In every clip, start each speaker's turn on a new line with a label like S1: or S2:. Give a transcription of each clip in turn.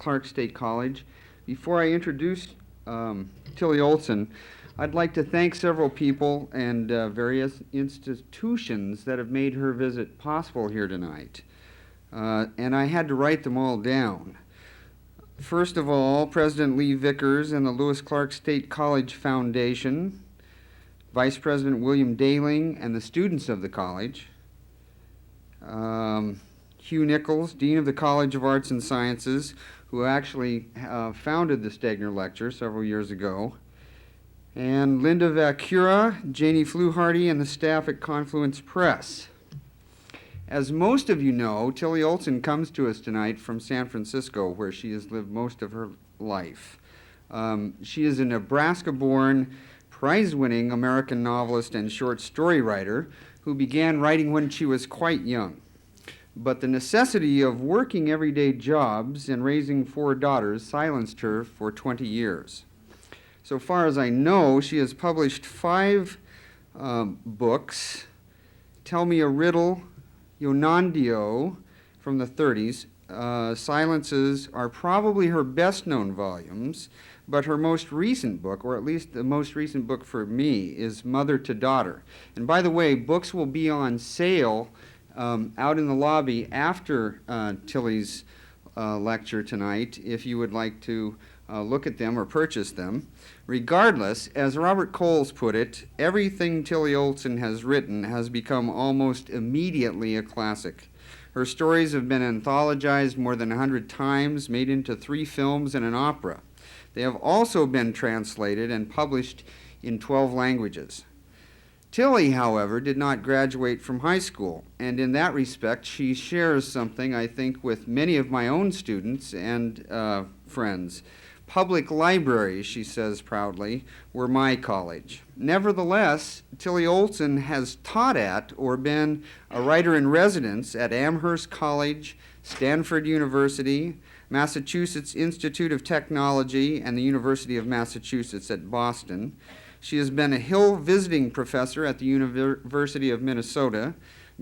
S1: Clark State College. Before I introduce Tillie Olsen, I'd like to thank several people and various institutions that have made her visit possible here tonight. And I had to write them all down. First of all, President Lee Vickers and the Lewis Clark State College Foundation, Vice President William Daling and the students of the college, Hugh Nichols, Dean of the College of Arts and Sciences, who actually founded the Stegner Lecture several years ago, and Linda Vacura, Janie Fluharty, and the staff at Confluence Press. As most of you know, Tillie Olsen comes to us tonight from San Francisco, where she has lived most of her life. She is a Nebraska-born, prize-winning American novelist and short story writer who began writing when she was quite young. But the necessity of working everyday jobs and raising 4 daughters silenced her for 20 years. So far as I know, she has published 5 books: Tell Me a Riddle, Yonandio from the 30s. Silences are probably her best-known volumes, but her most recent book, or at least the most recent book for me, is Mother to Daughter. And by the way, books will be on sale out in the lobby after Tillie's lecture tonight, if you would like to look at them or purchase them. Regardless, as Robert Coles put it, everything Tillie Olsen has written has become almost immediately a classic. Her stories have been anthologized more than 100 times, made into 3 films and an opera. They have also been translated and published in 12 languages. Tillie, however, did not graduate from high school, and in that respect, she shares something, I think, with many of my own students and friends. Public libraries, she says proudly, were my college. Nevertheless, Tillie Olsen has taught at or been a writer-in-residence at Amherst College, Stanford University, Massachusetts Institute of Technology, and the University of Massachusetts at Boston. She has been a Hill visiting professor at the University of Minnesota,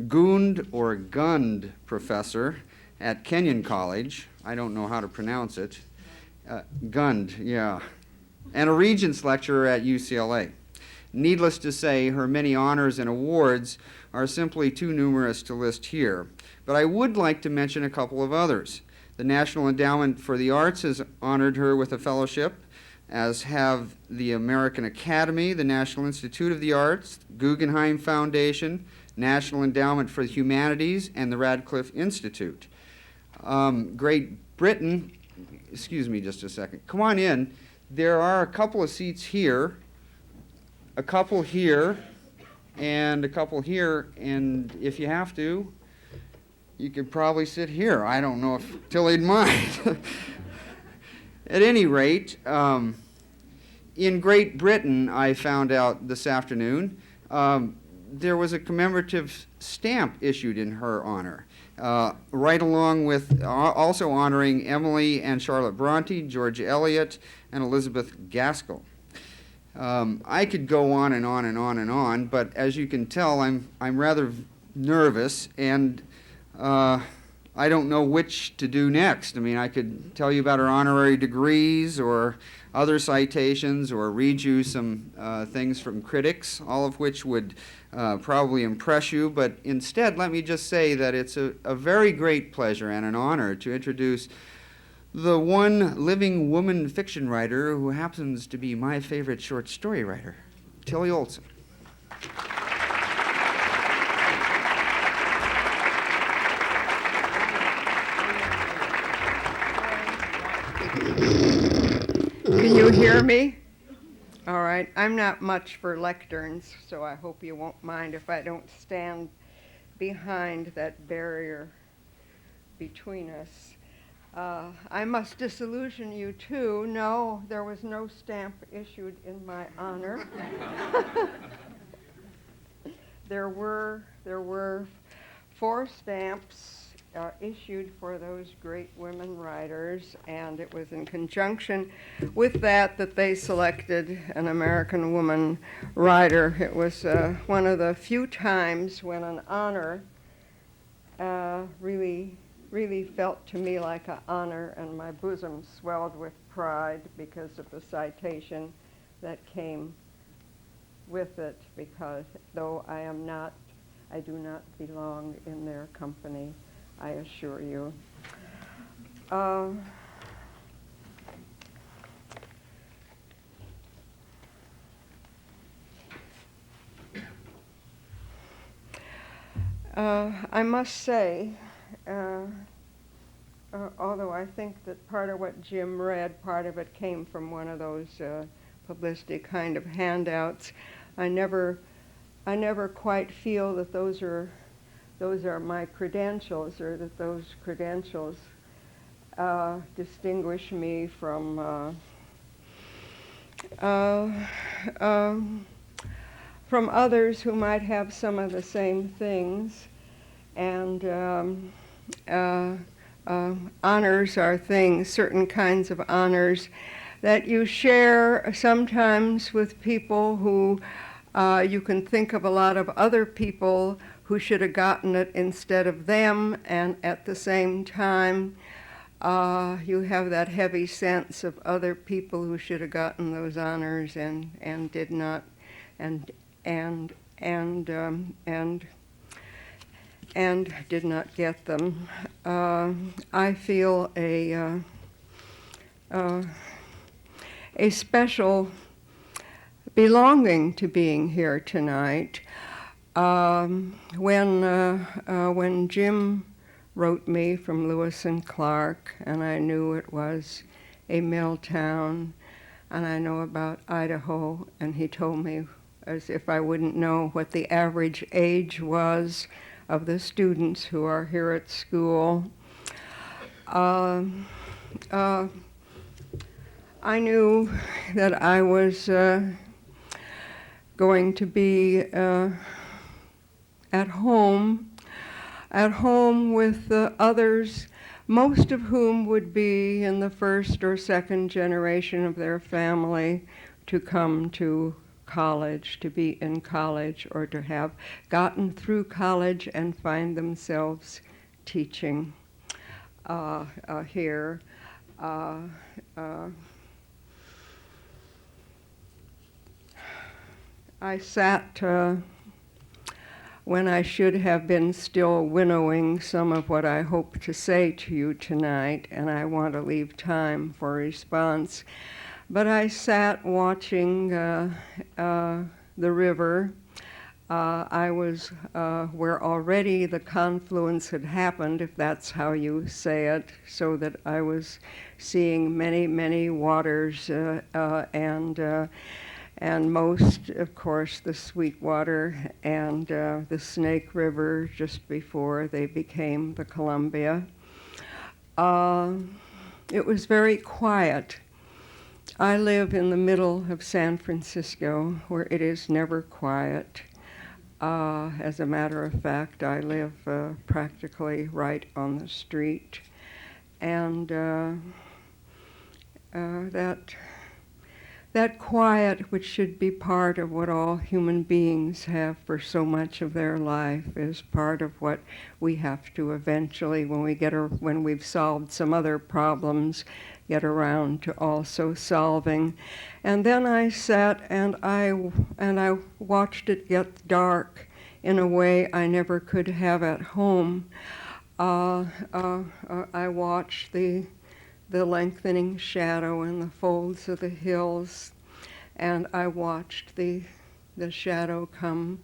S1: Gund or Gund professor at Kenyon College. I don't know how to pronounce it. Gund, yeah. And a Regents lecturer at UCLA. Needless to say, her many honors and awards are simply too numerous to list here. But I would like to mention a couple of others. The National Endowment for the Arts has honored her with a fellowship, as have the American Academy, the National Institute of the Arts, Guggenheim Foundation, National Endowment for the Humanities, and the Radcliffe Institute. Great Britain, excuse me just a second, come on in. There are a couple of seats here, a couple here, and a couple here, and if you have to, you could probably sit here. I don't know if Tillie'd mind. At any rate, in Great Britain, I found out this afternoon, there was a commemorative stamp issued in her honor, right along with also honoring Emily and Charlotte Bronte, George Eliot, and Elizabeth Gaskell. I could go on and on and on and on, but as you can tell, I'm rather nervous, and I don't know which to do next. I mean, I could tell you about her honorary degrees or other citations or read you some things from critics, all of which would probably impress you. But instead, let me just say that it's a very great pleasure and an honor to introduce the one living woman fiction writer who happens to be my favorite short story writer, Tillie Olsen.
S2: Can you hear me? All right. I'm not much for lecterns, so I hope you won't mind if I don't stand behind that barrier between us. I must disillusion you, too. No, there was no stamp issued in my honor. There were 4 stamps issued for those great women writers, and it was in conjunction with that they selected an American woman writer. It was one of the few times when an honor really really felt to me like an honor, and my bosom swelled with pride because of the citation that came with it, because though I do not belong in their company, I assure you. I must say, although I think that part of what Jim read, part of it came from one of those publicity kind of handouts, I never quite feel that those are my credentials, or that those credentials distinguish me from others who might have some of the same things. And honors are things, certain kinds of honors, that you share sometimes with people who you can think of a lot of other people who should have gotten it instead of them, and at the same time you have that heavy sense of other people who should have gotten those honors and did not, and did not get them. I feel a special belonging to being here tonight. When Jim wrote me from Lewis and Clark, and I knew it was a mill town, and I know about Idaho, and he told me, as if I wouldn't know, what the average age was of the students who are here at school. I knew that I was going to be at home with others, most of whom would be in the first or second generation of their family to come to college, to be in college, or to have gotten through college and find themselves teaching here. I sat when I should have been still winnowing some of what I hope to say to you tonight, and I want to leave time for response. But I sat watching the river. I was where already the confluence had happened, if that's how you say it, so that I was seeing many, many waters, and most, of course, the Sweetwater and the Snake River just before they became the Columbia. It was very quiet. I live in the middle of San Francisco, where it is never quiet. As a matter of fact, I live practically right on the street. And that quiet, which should be part of what all human beings have for so much of their life, is part of what we have to eventually, when we've solved some other problems, get around to also solving. And then I sat and I watched it get dark in a way I never could have at home. I watched the lengthening shadow in the folds of the hills, and I watched the shadow come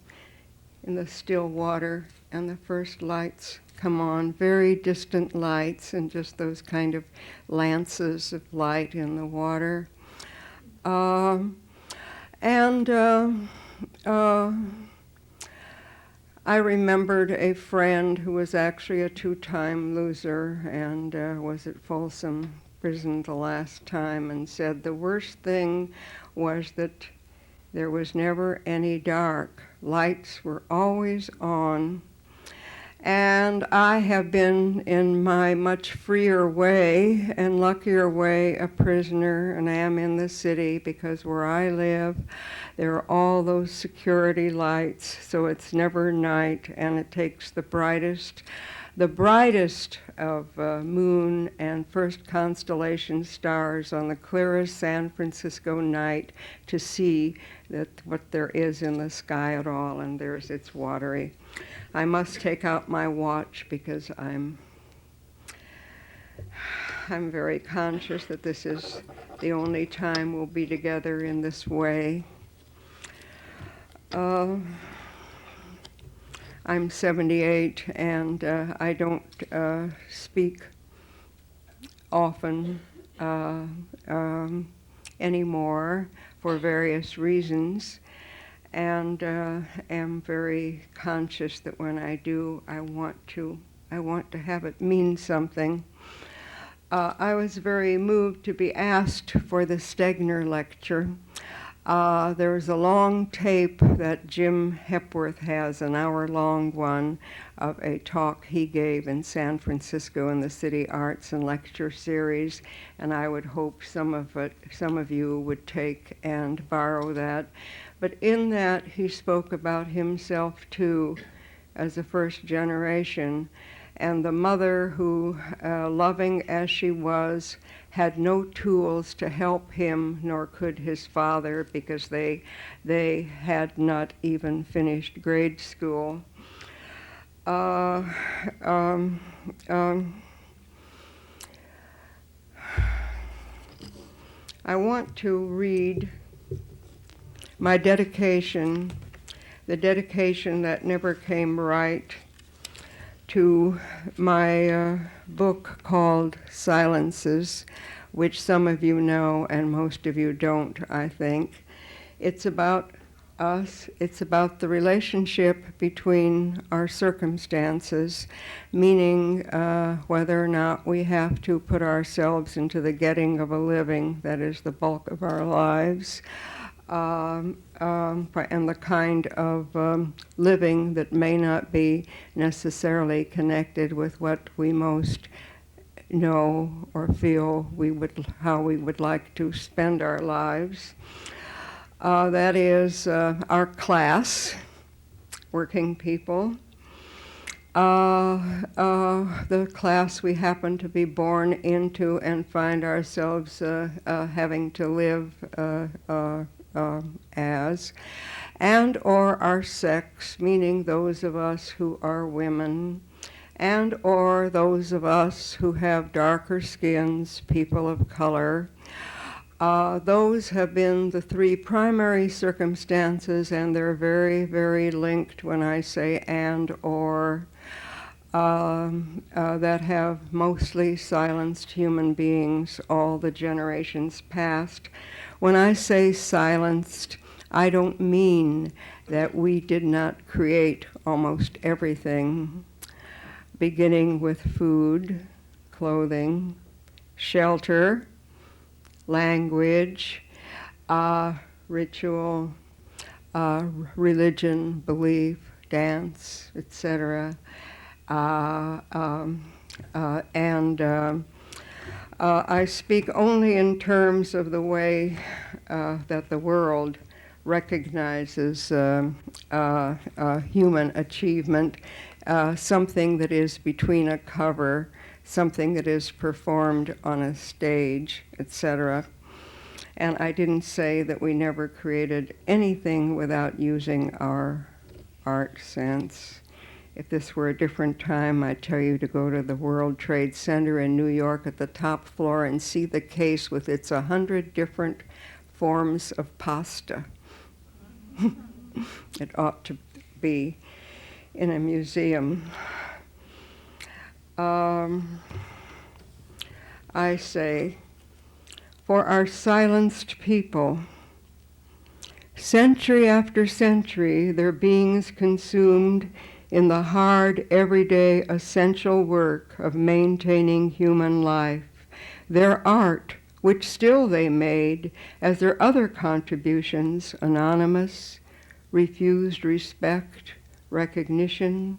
S2: in the still water, and the first lights come on, very distant lights, and just those kind of lances of light in the water. I remembered a friend who was actually a 2-time loser and was at Folsom Prison the last time, and said the worst thing was that there was never any dark. Lights were always on. And I have been, in my much freer way and luckier way, a prisoner, and I am in the city because where I live, there are all those security lights, so it's never night, and it takes the brightest of moon and first constellation stars on the clearest San Francisco night to see that what there is in the sky at all, and it's watery. I must take out my watch because I'm very conscious that this is the only time we'll be together in this way. I'm 78 and I don't speak often anymore for various reasons, and am very conscious that when I do, I want to have it mean something. I was very moved to be asked for the Stegner Lecture. There was a long tape that Jim Hepworth has, an hour-long one, of a talk he gave in San Francisco in the City Arts and Lecture Series, and I would hope some of you would take and borrow that. But in that, he spoke about himself, too, as a first generation, and the mother who, loving as she was, had no tools to help him, nor could his father, because they had not even finished grade school. I want to read my dedication, the dedication that never came right, to my book called Silences, which some of you know and most of you don't, I think. It's about us. It's about the relationship between our circumstances, meaning whether or not we have to put ourselves into the getting of a living, that is the bulk of our lives, and the kind of living that may not be necessarily connected with what we most know or feel how we would like to spend our lives. That is our class, working people, the class we happen to be born into and find ourselves having to live as, and or our sex, meaning those of us who are women, and or those of us who have darker skins, people of color. Those have been the three primary circumstances, and they're very, very linked when I say and or, that have mostly silenced human beings all the generations past. When I say silenced, I don't mean that we did not create almost everything, beginning with food, clothing, shelter, language, ritual, religion, belief, dance, etc. I speak only in terms of the way that the world recognizes human achievement, something that is between a cover, something that is performed on a stage, etc. And I didn't say that we never created anything without using our art sense. If this were a different time, I'd tell you to go to the World Trade Center in New York at the top floor and see the case with its 100 different forms of pasta. It ought to be in a museum. I say, for our silenced people, century after century, their beings consumed in the hard, everyday, essential work of maintaining human life. Their art, which still they made, as their other contributions, anonymous, refused respect, recognition,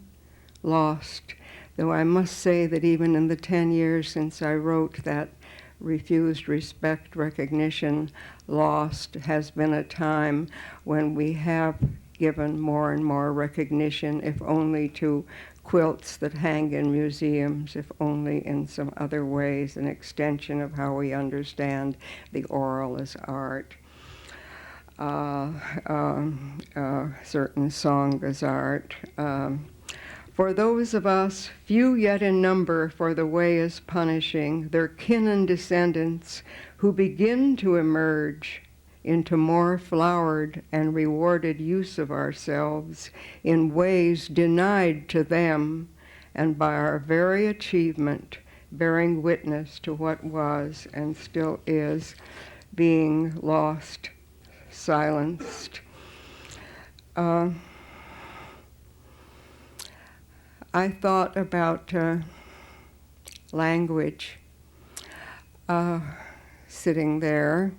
S2: lost. Though I must say that even in the 10 years since I wrote that refused respect, recognition, lost, has been a time when we have given more and more recognition, if only to quilts that hang in museums, if only in some other ways, an extension of how we understand the oral as art. Certain song as art. For those of us, few yet in number, for the way is punishing, their kin and descendants who begin to emerge into more flowered and rewarded use of ourselves in ways denied to them, and by our very achievement bearing witness to what was and still is being lost, silenced. I thought about language sitting there,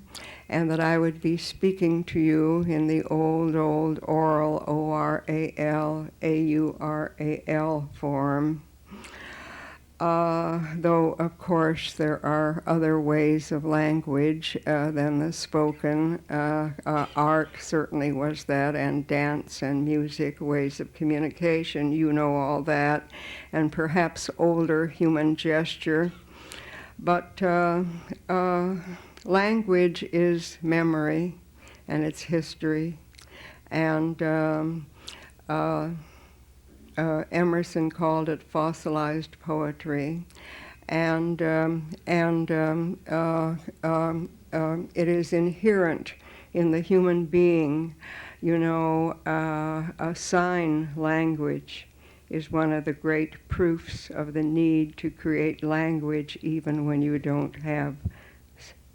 S2: and that I would be speaking to you in the old oral, O-R-A-L, A-U-R-A-L form. Though, of course, there are other ways of language than the spoken. Art certainly was that, and dance and music, ways of communication, you know all that, and perhaps older human gesture. But language is memory, and it's history, and Emerson called it fossilized poetry, and it is inherent in the human being. You know, a sign language is one of the great proofs of the need to create language even when you don't have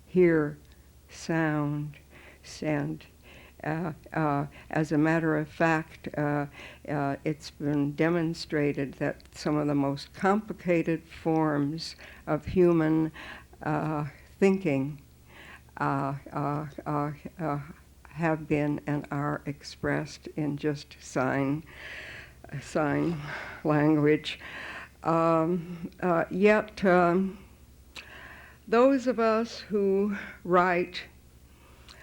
S2: hear sound. And as a matter of fact, it's been demonstrated that some of the most complicated forms of human thinking have been and are expressed in just sign language. Yet, those of us who write,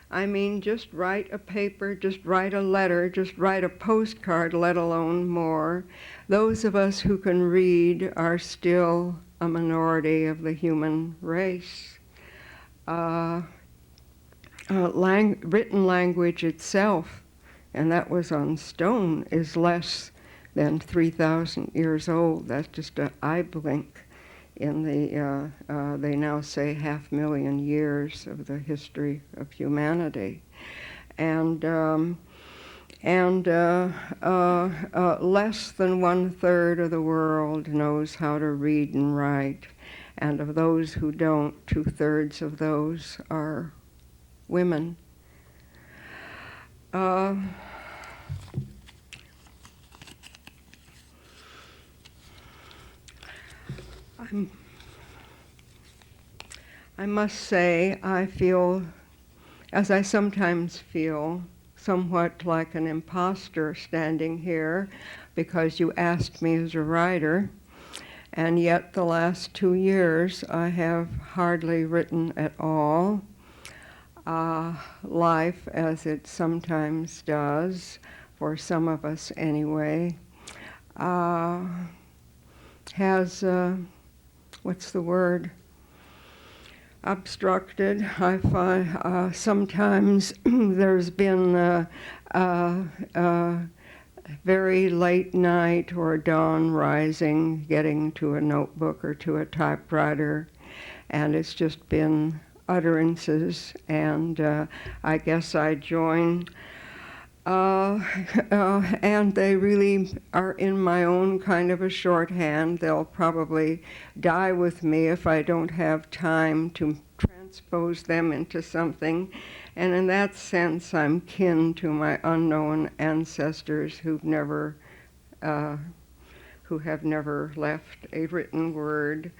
S2: I mean, just write a paper, just write a letter, just write a postcard, let alone more. Those of us who can read are still a minority of the human race. Written language itself, and that was on stone, is less than 3,000 years old. That's just an eye blink in the, they now say, 500,000 years of the history of humanity. And less than 1/3 of the world knows how to read and write. And of those who don't, 2/3 of those are women. I must say, I feel, as I sometimes feel, somewhat like an imposter standing here, because you asked me as a writer, and yet the last 2 years I have hardly written at all. Life, as it sometimes does, for some of us anyway, has, what's the word? Obstructed. I find sometimes there's been very late night or dawn rising, getting to a notebook or to a typewriter, and it's just been utterances, and I guess I join. And they really are in my own kind of a shorthand. They'll probably die with me if I don't have time to transpose them into something. And in that sense, I'm kin to my unknown ancestors who have never left a written word.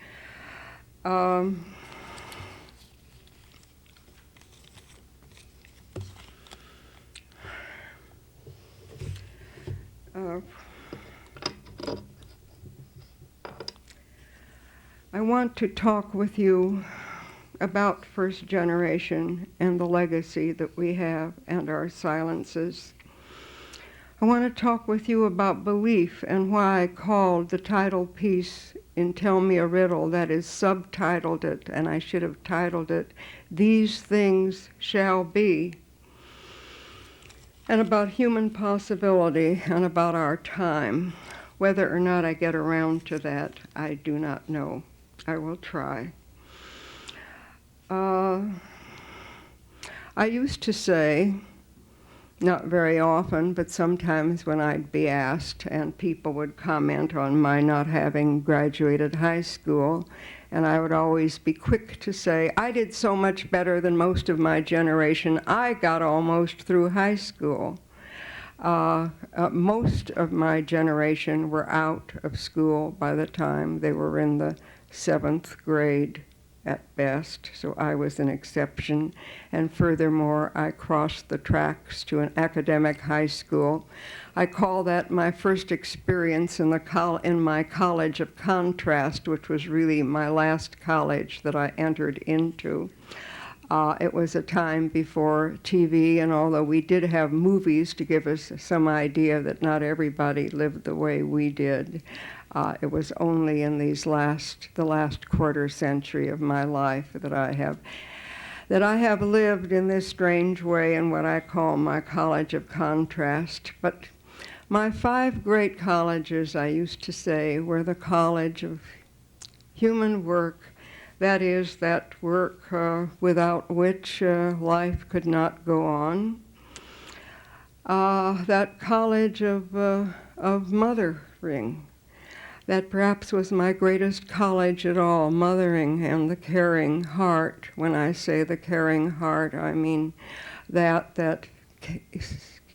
S2: I want to talk with you about first generation and the legacy that we have and our silences. I want to talk with you about belief and why I called the title piece in Tell Me a Riddle, that is subtitled it, and I should have titled it, These Things Shall Be, and about human possibility and about our time. Whether or not I get around to that, I do not know. I will try. I used to say, not very often, but sometimes when I'd be asked and people would comment on my not having graduated high school, and I would always be quick to say, I did so much better than most of my generation. I got almost through high school. Most of my generation were out of school by the time they were in the 7th grade at best, so I was an exception. And furthermore, I crossed the tracks to an academic high school. I call that my first experience in my college of contrast, which was really my last college that I entered into. It was a time before TV, and although we did have movies to give us some idea that not everybody lived the way we did, it was only in the last quarter century of my life that I have lived in this strange way in what I call my college of contrast. But my 5 great colleges, I used to say, were the college of human work. That is, that work without which life could not go on. That college of mothering. That perhaps was my greatest college at all, mothering and the caring heart. When I say the caring heart, I mean that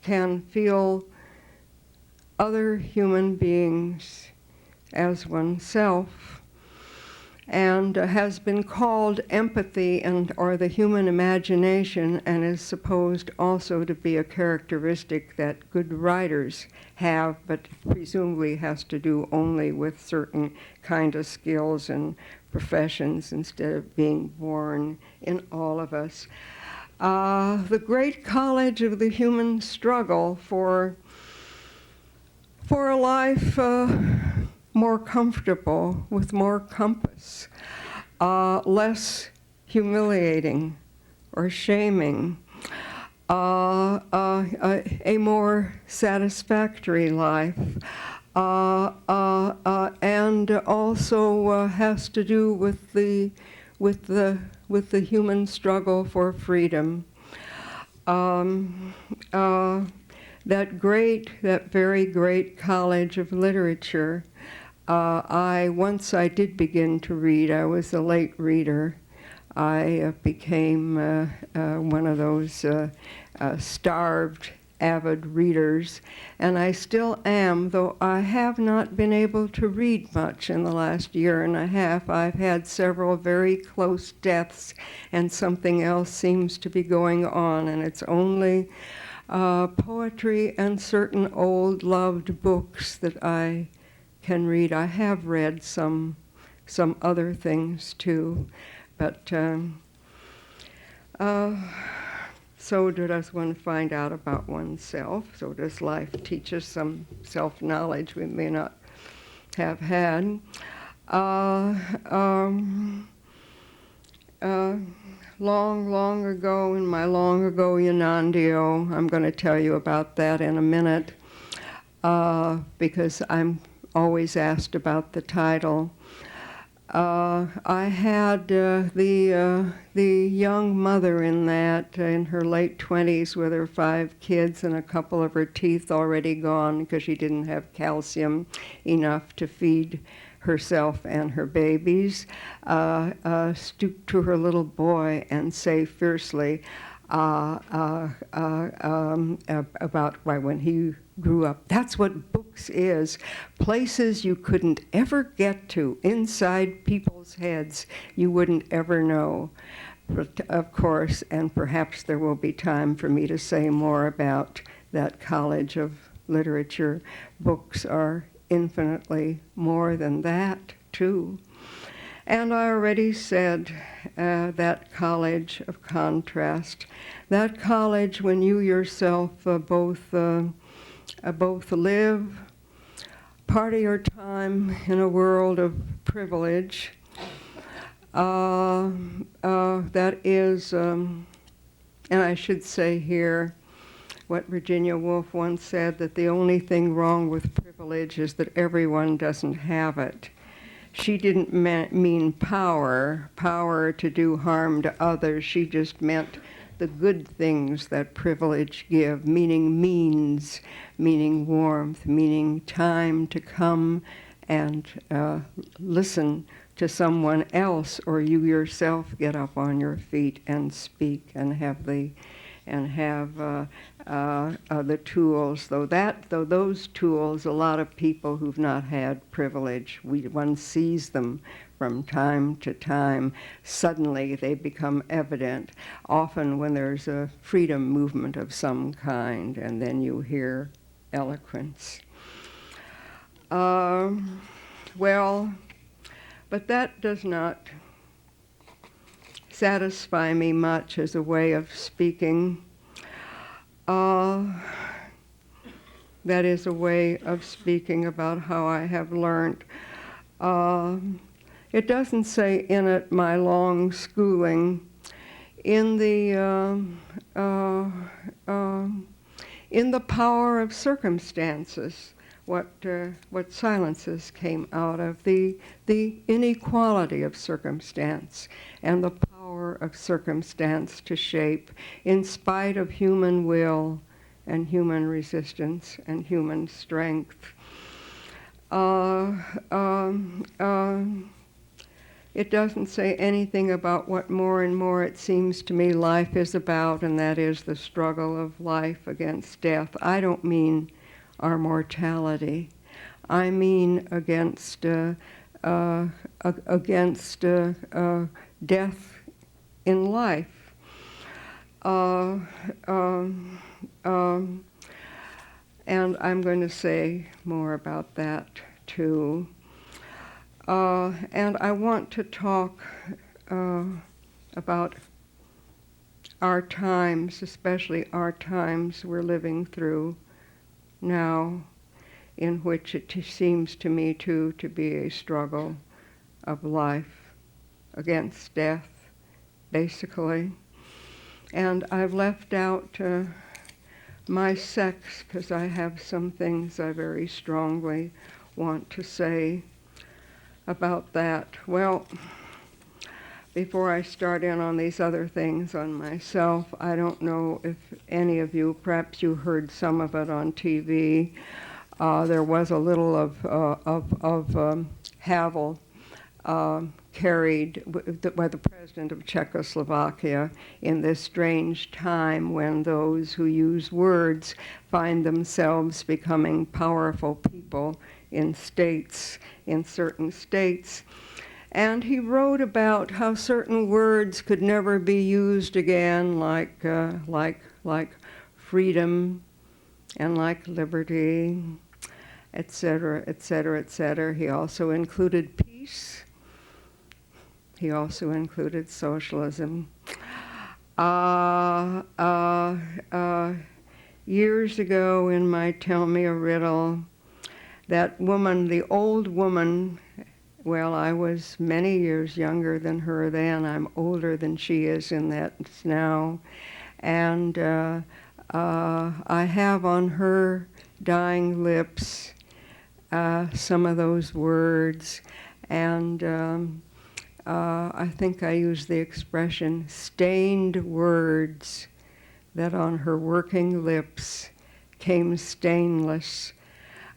S2: can feel other human beings as oneself, and has been called empathy or the human imagination, and is supposed also to be a characteristic that good writers have, but presumably has to do only with certain kind of skills and professions instead of being born in all of us. The great college of the human struggle for a life more comfortable, with more compass, less humiliating or shaming, a more satisfactory life, and also has to do with the human struggle for freedom. That very great college of literature. Once I did begin to read. I was a late reader. I became one of those starved, avid readers, and I still am, though I have not been able to read much in the last year and a half. I've had several very close deaths, and something else seems to be going on, and it's only poetry and certain old loved books that I can read. I have read some other things too, but so does one find out about oneself. So does life teach us some self-knowledge we may not have had. Long ago, in my long ago Yanandio, I'm going to tell you about that in a minute, because I'm always asked about the title. I had the young mother in that, in her late 20s, with her 5 kids and a couple of her teeth already gone because she didn't have calcium enough to feed herself and her babies, stoop to her little boy and say fiercely about why when he grew up, that's what books is, places you couldn't ever get to, inside people's heads you wouldn't ever know. But of course, and perhaps there will be time for me to say more about that college of literature, books are infinitely more than that, too. And I already said that college of contrast, that college when you yourself both live part of your time in a world of privilege, that is, and I should say here what Virginia Woolf once said, that the only thing wrong with privilege is that everyone doesn't have it. She didn't mean power to do harm to others. She just meant the good things that privilege give, meaning means, meaning warmth, meaning time to come and listen to someone else, or you yourself get up on your feet and speak and have the tools. Though those tools, a lot of people who've not had privilege, one sees them from time to time. Suddenly they become evident, often when there's a freedom movement of some kind, and then you hear eloquence. Well, but that does not satisfy me much as a way of speaking. That is a way of speaking about how I have learned. It doesn't say in it my long schooling. In the power of circumstances, what silences came out of the inequality of circumstance and the power of circumstance to shape, in spite of human will and human resistance and human strength. It doesn't say anything about what more and more it seems to me life is about, and that is the struggle of life against death. I don't mean our mortality. I mean against death in life. And I'm going to say more about that too. And I want to talk about our times, especially our times we're living through now, in which it seems to me too to be a struggle of life against death, basically. And I've left out my sex because I have some things I very strongly want to say about that. Well, before I start in on these other things on myself, I don't know if any of you, perhaps you heard some of it on TV. There was a little of Havel carried by the president of Czechoslovakia in this strange time when those who use words find themselves becoming powerful people in states, in certain states. And he wrote about how certain words could never be used again, like freedom and like liberty, etc., etc., etc. He also included peace. He also included socialism. Years ago in my Tell Me a Riddle, that woman, the old woman, well, I was many years younger than her then. I'm older than she is in that now. And I have on her dying lips some of those words. And I think I use the expression stained words that on her working lips came stainless.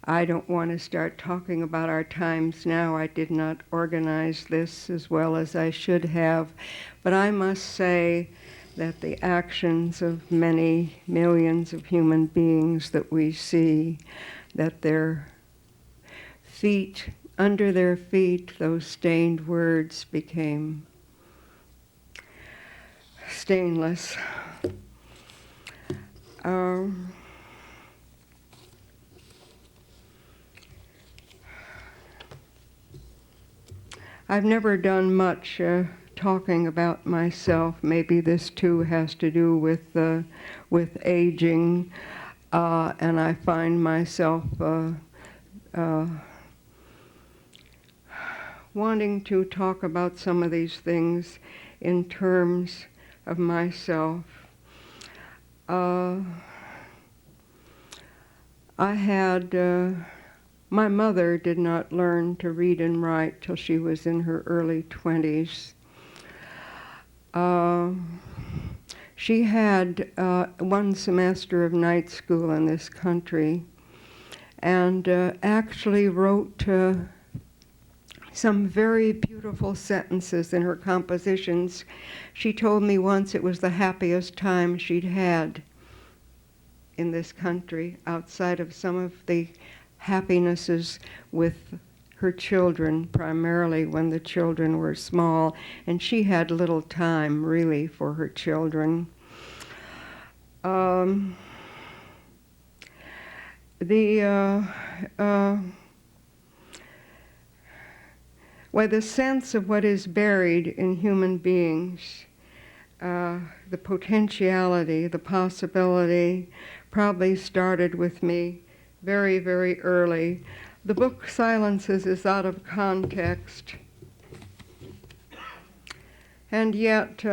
S2: I don't want to start talking about our times now. I did not organize this as well as I should have. But I must say that the actions of many millions of human beings that we see, that their feet, under their feet, those stained words became stainless. I've never done much talking about myself. Maybe this too has to do with aging, and I find myself wanting to talk about some of these things in terms of myself. My mother did not learn to read and write till she was in her early 20s. She had one semester of night school in this country and actually wrote some very beautiful sentences in her compositions. She told me once it was the happiest time she'd had in this country, outside of some of the happinesses with her children, primarily when the children were small, and she had little time really for her children. The sense of what is buried in human beings, the potentiality, the possibility, probably started with me very, very early. The book Silences is out of context, and yet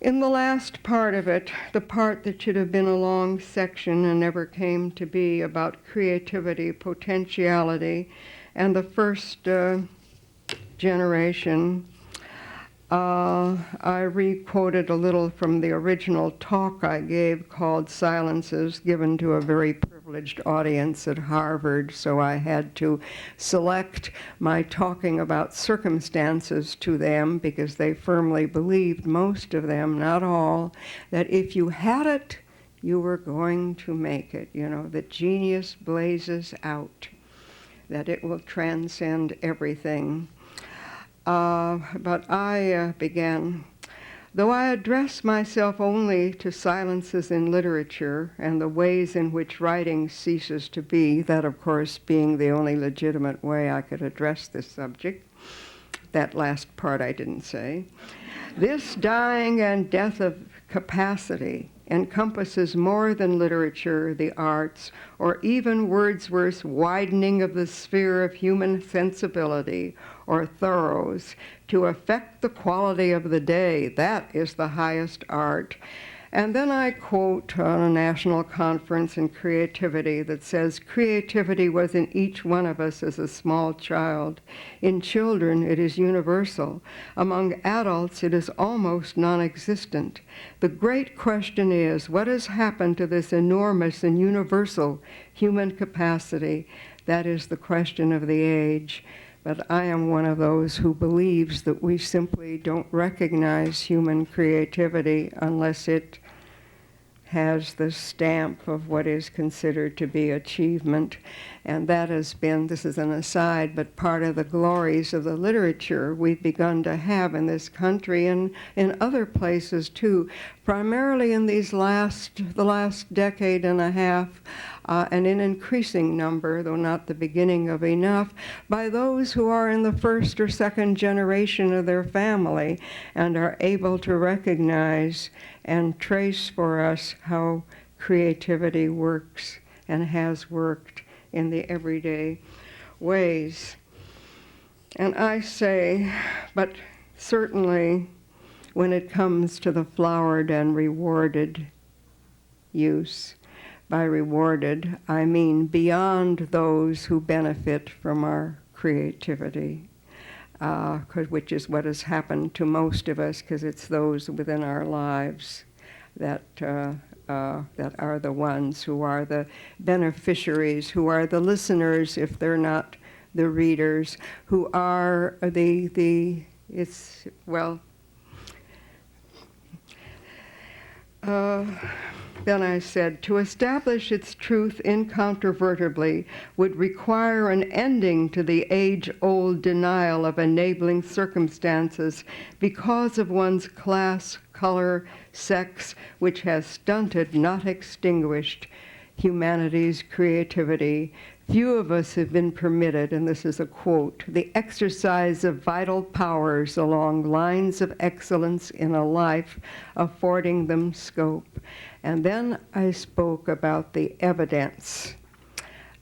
S2: in the last part of it, the part that should have been a long section and never came to be, about creativity, potentiality, and the first generation, I re-quoted a little from the original talk I gave called Silences, given to a very privileged audience at Harvard, so I had to select my talking about circumstances to them because they firmly believed, most of them, not all, that if you had it, you were going to make it, that genius blazes out, that it will transcend everything. But I began, though I address myself only to silences in literature and the ways in which writing ceases to be, that of course being the only legitimate way I could address this subject. That last part I didn't say. This dying and death of capacity encompasses more than literature, the arts, or even Wordsworth's widening of the sphere of human sensibility, or Thoreau's, to affect the quality of the day. That is the highest art. And then I quote on a national conference in creativity that says, creativity was in each one of us as a small child. In children, it is universal. Among adults, it is almost non-existent. The great question is, what has happened to this enormous and universal human capacity? That is the question of the age. But I am one of those who believes that we simply don't recognize human creativity unless it has the stamp of what is considered to be achievement. And that has been, this is an aside, but part of the glories of the literature we've begun to have in this country and in other places too, primarily in the last decade and a half, and in increasing number, though not the beginning of enough, by those who are in the first or second generation of their family and are able to recognize and trace for us how creativity works and has worked in the everyday ways. And I say, but certainly when it comes to the flowered and rewarded use, by rewarded, I mean beyond those who benefit from our creativity, which is what has happened to most of us, because it's those within our lives that are the ones who are the beneficiaries, who are the listeners if they're not the readers, who are then I said, to establish its truth incontrovertibly would require an ending to the age-old denial of enabling circumstances because of one's class, color, sex, which has stunted, not extinguished, humanity's creativity, Few of us have been permitted, and this is a quote, the exercise of vital powers along lines of excellence in a life affording them scope. And then I spoke about the evidence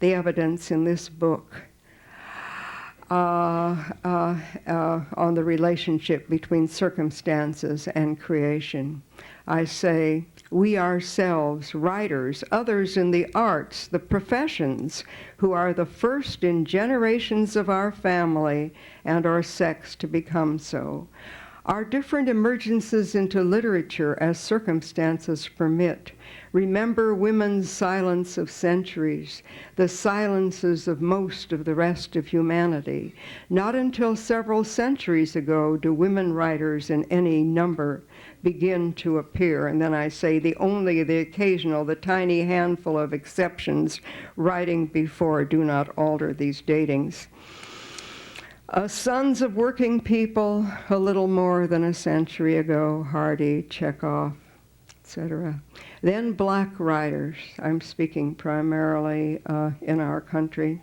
S2: in this book on the relationship between circumstances and creation. I say, we ourselves, writers, others in the arts, the professions, who are the first in generations of our family and our sex to become so, are different emergences into literature as circumstances permit. Remember women's silence of centuries, the silences of most of the rest of humanity. Not until several centuries ago do women writers in any number begin to appear. And then I say the occasional, the tiny handful of exceptions writing before do not alter these datings. Sons of working people, a little more than a century ago, Hardy, Chekhov, etc. Then black writers, I'm speaking primarily in our country.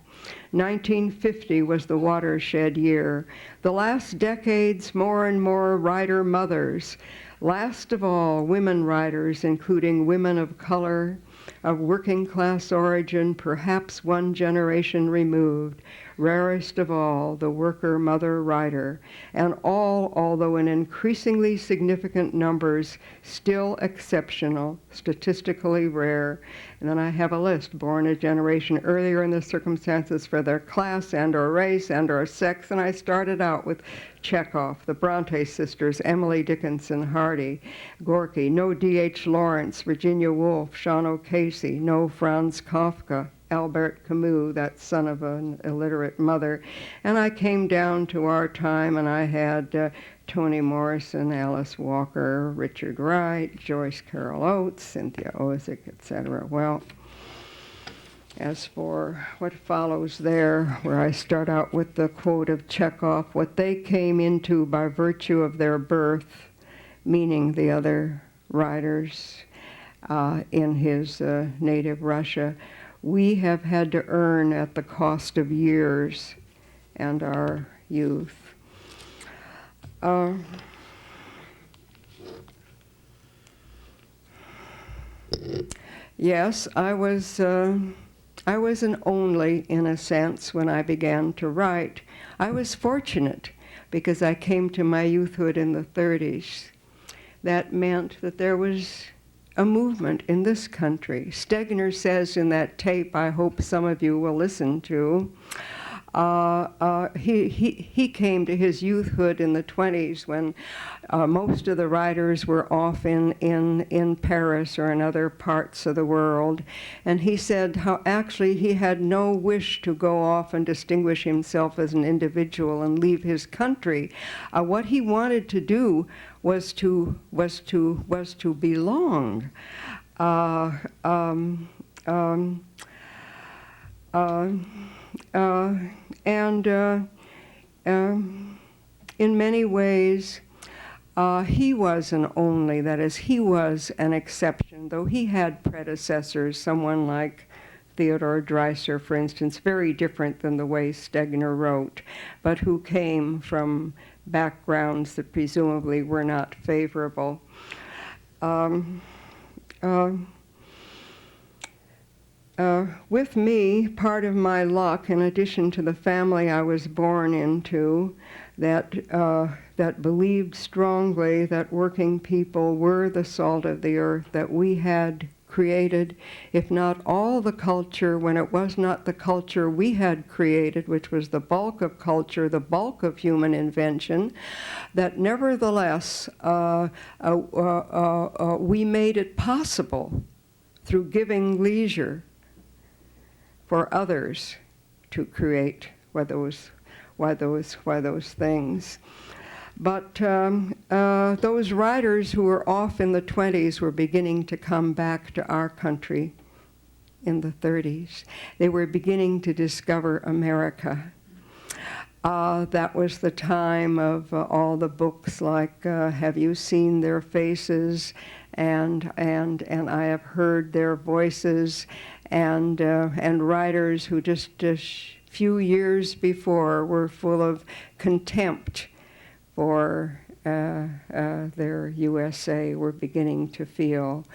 S2: 1950 was the watershed year. The last decades, more and more writer mothers. Last of all, women writers, including women of color, of working class origin, perhaps one generation removed. Rarest of all, the worker mother writer, and all, although in increasingly significant numbers, still exceptional, statistically rare. And then I have a list, born a generation earlier in the circumstances for their class and or race and or sex, and I started out with Chekhov, the Bronte sisters, Emily Dickinson, Hardy, Gorky, no D.H. Lawrence, Virginia Woolf, Sean O'Casey, no Franz Kafka, Albert Camus, that son of an illiterate mother. And I came down to our time, and I had Toni Morrison, Alice Walker, Richard Wright, Joyce Carol Oates, Cynthia Ozick, etc. Well, as for what follows there, where I start out with the quote of Chekhov, what they came into by virtue of their birth, meaning the other writers in his native Russia, we have had to earn at the cost of years and our youth. Yes, I was an only, in a sense, when I began to write. I was fortunate because I came to my youthhood in the 30s. That meant that there was a movement in this country. Stegner says in that tape, I hope some of you will listen to, he came to his youthhood in the 20s when most of the writers were off in Paris or in other parts of the world. And he said how actually he had no wish to go off and distinguish himself as an individual and leave his country. What he wanted to do was to belong. In many ways, he was an only, that is, he was an exception, though he had predecessors, someone like Theodore Dreiser, for instance, very different than the way Stegner wrote, but who came from backgrounds that presumably were not favorable. With me, part of my luck, in addition to the family I was born into, that believed strongly that working people were the salt of the earth, that we had created, if not all the culture, when it was not the culture we had created, which was the bulk of culture, the bulk of human invention, that nevertheless we made it possible through giving leisure for others to create those things. But those writers who were off in the 20s were beginning to come back to our country in the 30s. They were beginning to discover America. That was the time of all the books like Have You Seen Their Faces? And I Have Heard Their Voices, and writers who just a few years before were full of contempt for their USA were beginning to feel,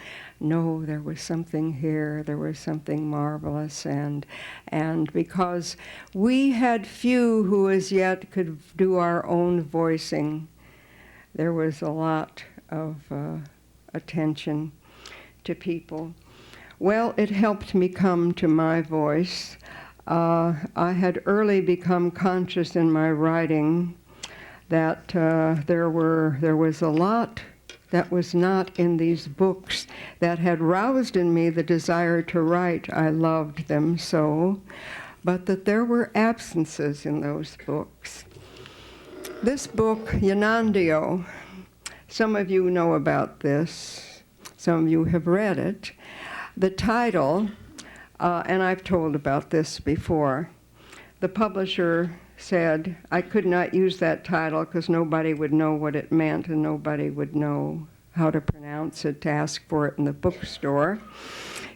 S2: no, there was something here, there was something marvelous, and because we had few who as yet could do our own voicing, there was a lot of attention to people. Well, it helped me come to my voice. I had early become conscious in my writing that there was a lot that was not in these books that had roused in me the desire to write. I loved them so, but that there were absences in those books. This book, Yanandio, some of you know about this, some of you have read it. The title, and I've told about this before, the publisher said I could not use that title because nobody would know what it meant and nobody would know how to pronounce it to ask for it in the bookstore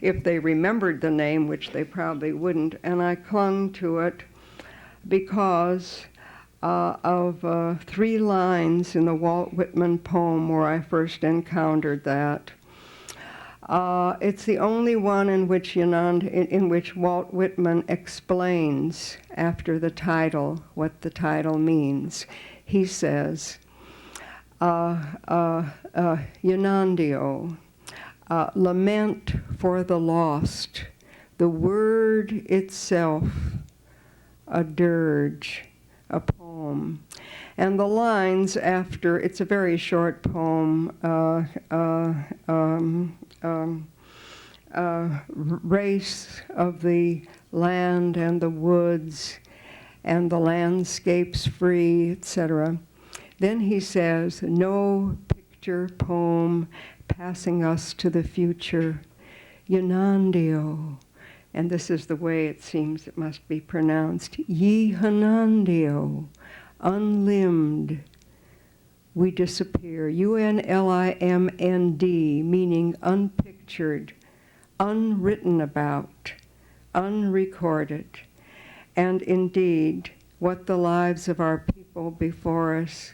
S2: if they remembered the name, which they probably wouldn't. And I clung to it because of 3 lines in the Walt Whitman poem where I first encountered that. It's the only one in which Walt Whitman explains after the title what the title means. He says, Yanandio, lament for the lost, the word itself, a dirge, a poem. And the lines after, it's a very short poem, race of the land and the woods and the landscapes free, etc. Then he says, no picture poem passing us to the future, Yanandio. And this is the way it seems it must be pronounced, Ye Hanandio, unlimbed, we disappear. UNLIMND, meaning unpictured, unwritten about, unrecorded. And indeed, what the lives of our people before us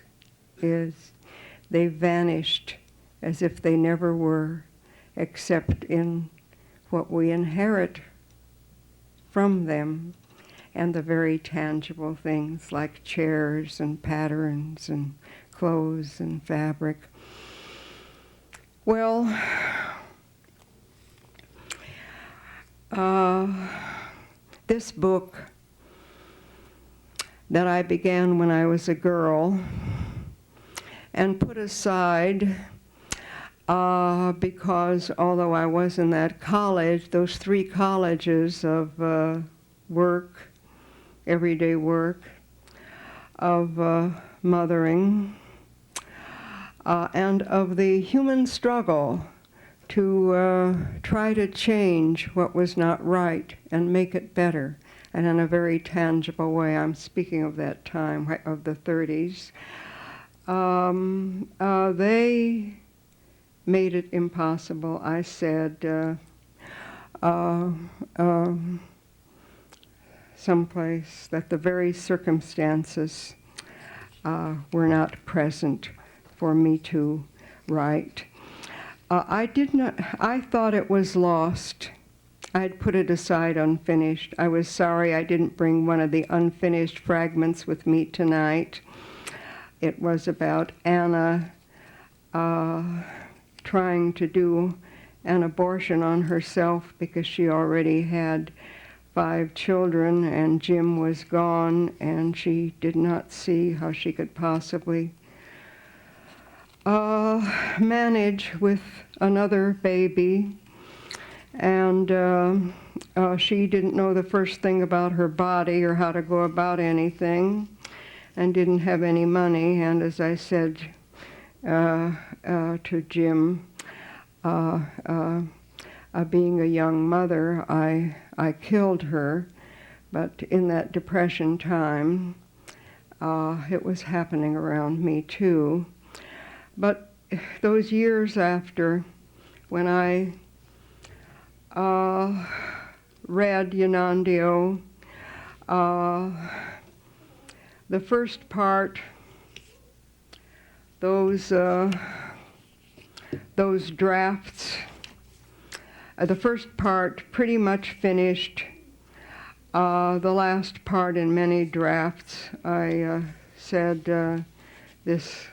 S2: is, they vanished as if they never were, except in what we inherit from them, and the very tangible things like chairs and patterns and clothes and fabric. Well, this book that I began when I was a girl and put aside because although I was in that college, those 3 colleges of work, everyday work, of mothering, and of the human struggle to try to change what was not right and make it better, and in a very tangible way. I'm speaking of that time, of the 30s. They made it impossible. I said, someplace that the very circumstances were not present for me to write. I thought it was lost. I'd put it aside unfinished. I was sorry I didn't bring one of the unfinished fragments with me tonight. It was about Anna trying to do an abortion on herself because she already had 5 children and Jim was gone, and she did not see how she could possibly manage with another baby. And she didn't know the first thing about her body or how to go about anything, and didn't have any money. And as I said to Jim, being a young mother, I killed her. But in that depression time, it was happening around me too. But those years after, when I read Yanandio. The first part, those drafts, the first part pretty much finished. The last part in many drafts, I said this.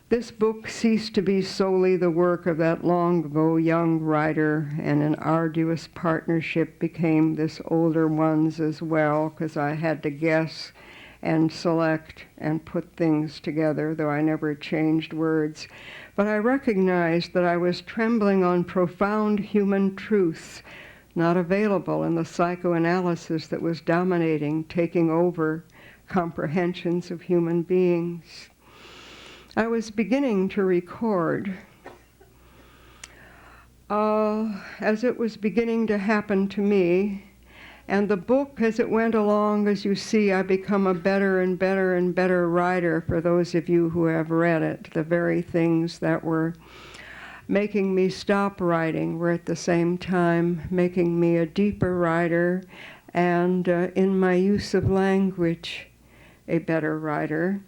S2: This book ceased to be solely the work of that long ago young writer, and an arduous partnership became this older one's as well, because I had to guess and select and put things together, though I never changed words. But I recognized that I was trembling on profound human truths, not available in the psychoanalysis that was dominating, taking over comprehensions of human beings. I was beginning to record. As it was beginning to happen to me, and the book, as it went along, as you see, I become a better and better and better writer for those of you who have read it. The very things that were making me stop writing were at the same time making me a deeper writer, and in my use of language, a better writer.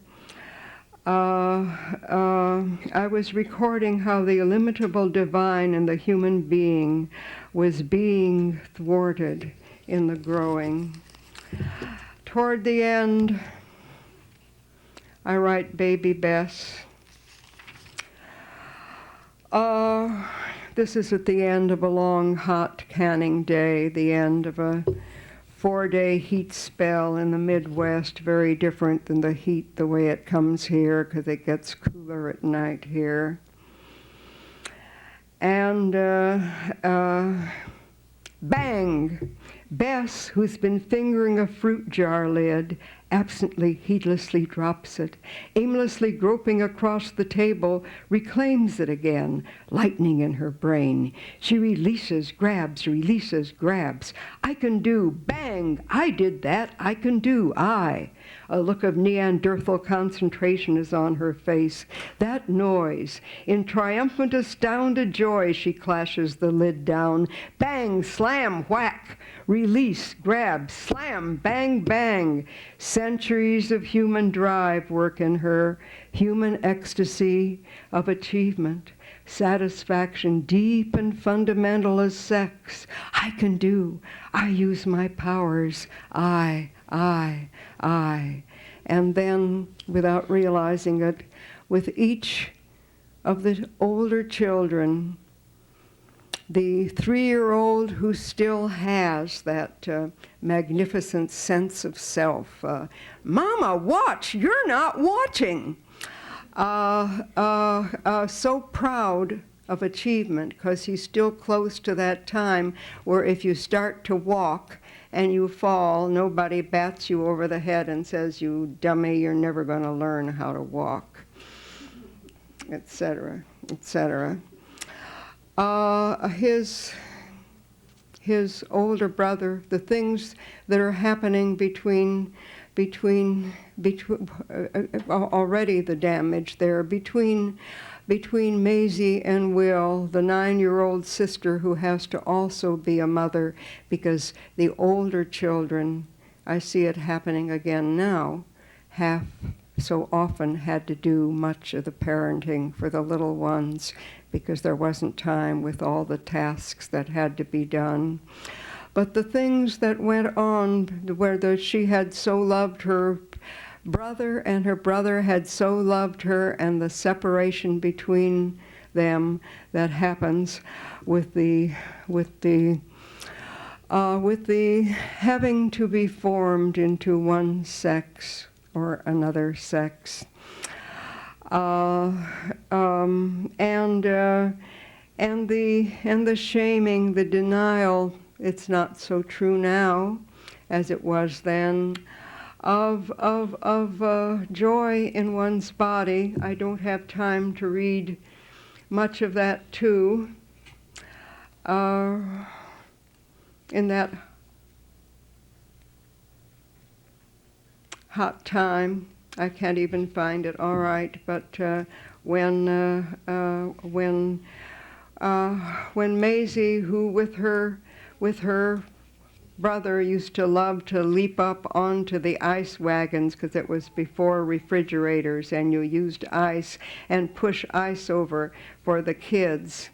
S2: I was recording how the illimitable divine in the human being was being thwarted in the growing. Toward the end, I write Baby Bess. This is at the end of a long, hot canning day, the end of a 4-day heat spell in the Midwest, very different than the heat the way it comes here, because it gets cooler at night here. And bang! Bess, who's been fingering a fruit jar lid, absently, heedlessly drops it. Aimlessly groping across the table, reclaims it again, lightning in her brain. She releases, grabs, grabs. I can do, bang! I did that, I can do, I. A look of Neanderthal concentration is on her face. That noise. In triumphant, astounded joy, she clashes the lid down. Bang, slam, whack. Release, grab, slam, bang, bang. Centuries of human drive work in her, human ecstasy of achievement, satisfaction deep and fundamental as sex. I can do, I use my powers, I. And then, without realizing it, with each of the older children, the 3-year-old who still has that magnificent sense of self. Mama, watch, you're not watching. So proud of achievement, because he's still close to that time where if you start to walk and you fall, nobody bats you over the head and says, you dummy, you're never going to learn how to walk, etc., etc. His older brother, the things that are happening between already the damage there, between Maisie and Will, the 9-year-old sister who has to also be a mother, because the older children, I see it happening again now, have so often had to do much of the parenting for the little ones, because there wasn't time with all the tasks that had to be done. But the things that went on, where she had so loved her brother and her brother had so loved her, and the separation between them that happens with the having to be formed into one sex or another sex. And the shaming, the denial, it's not so true now as it was then, of joy in one's body. I don't have time to read much of that too. In that hot time, I can't even find it. All right, but when Maisie, who with her brother used to love to leap up onto the ice wagons because it was before refrigerators and you used ice and push ice over for the kids.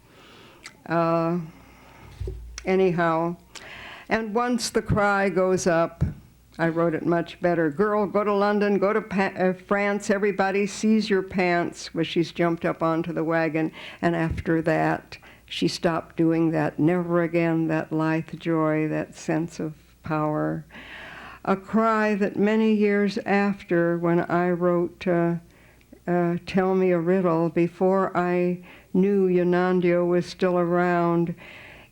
S2: Anyhow, and once the cry goes up, I wrote it much better. Girl, go to London, go to France, everybody sees your pants. Well, she's jumped up onto the wagon, and after that, she stopped doing that. Never again that lithe joy, that sense of power. A cry that many years after, when I wrote Tell Me a Riddle, before I knew Yonandio was still around,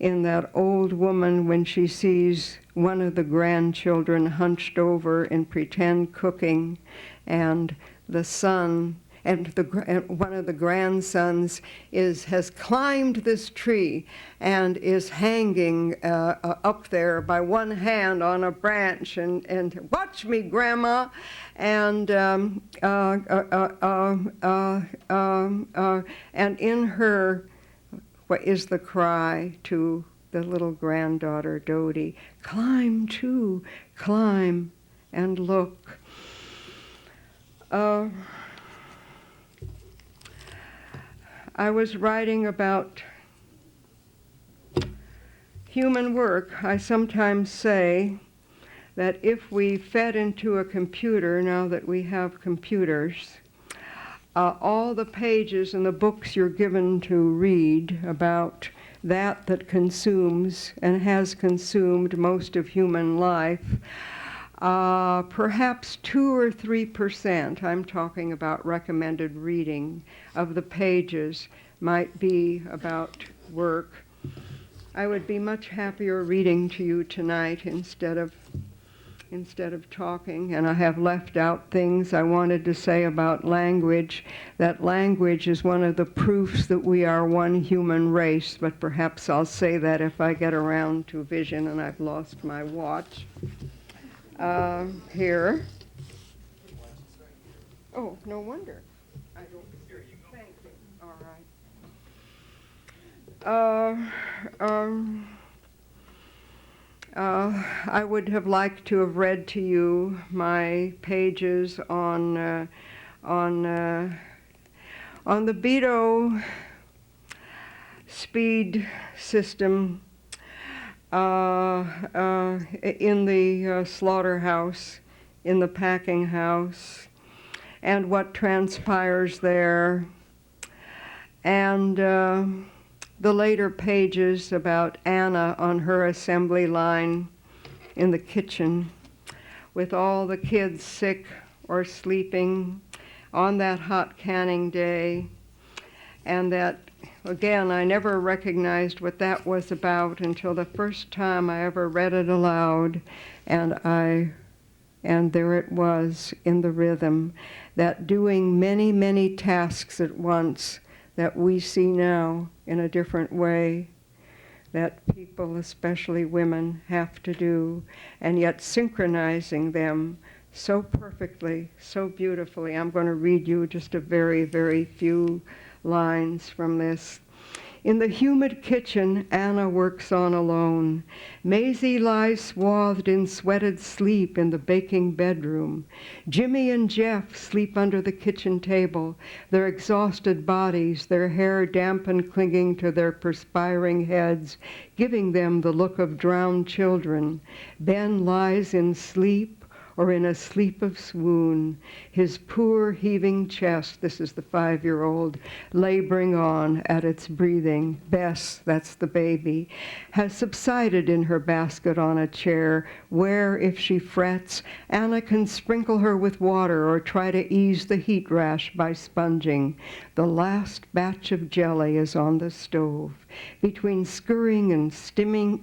S2: in that old woman when she sees one of the grandchildren hunched over in pretend cooking, and the son and one of the grandsons has climbed this tree and is hanging up there by one hand on a branch and watch me, Grandma, and in her what is the cry to the little granddaughter, Dodie, climb too, climb and look. I was writing about human work. I sometimes say that if we fed into a computer, now that we have computers, all the pages in the books you're given to read about that consumes and has consumed most of human life, perhaps 2 or 3%, I'm talking about recommended reading, of the pages might be about work. I would be much happier reading to you tonight instead of talking, and I have left out things I wanted to say about language. That language is one of the proofs that we are one human race, but perhaps I'll say that if I get around to vision, and I've lost my watch. Here. Oh, no wonder. I don't. Thank you. All right. I would have liked to have read to you my pages on the Beto speed system in the slaughterhouse, in the packing house, and what transpires there, and the later pages about Anna on her assembly line in the kitchen with all the kids sick or sleeping on that hot canning day, and that, again, I never recognized what that was about until the first time I ever read it aloud, and there it was in the rhythm, that doing many, many tasks at once that we see now in a different way, that people, especially women, have to do, and yet synchronizing them so perfectly, so beautifully. I'm going to read you just a very, very few lines from this. In the humid kitchen, Anna works on alone. Maisie lies swathed in sweated sleep in the baking bedroom. Jimmy and Jeff sleep under the kitchen table, their exhausted bodies, their hair damp and clinging to their perspiring heads, giving them the look of drowned children. Ben lies in sleep, or in a sleep of swoon, his poor heaving chest, this is the 5-year-old, laboring on at its breathing. Bess, that's the baby, has subsided in her basket on a chair, where, if she frets, Anna can sprinkle her with water or try to ease the heat rash by sponging. The last batch of jelly is on the stove. Between stirring and skimming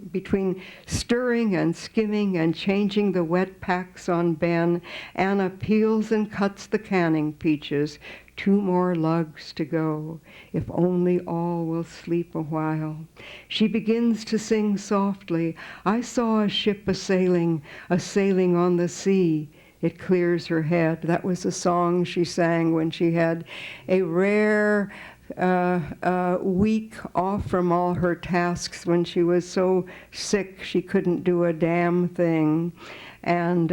S2: and changing the wet packs on Ben, Anna peels and cuts the canning peaches. 2 more lugs to go. If only all will sleep a while. She begins to sing softly. I saw a ship a-sailing on the sea. it clears her head. That was a song she sang when she had a rare week off from all her tasks, when she was so sick she couldn't do a damn thing. And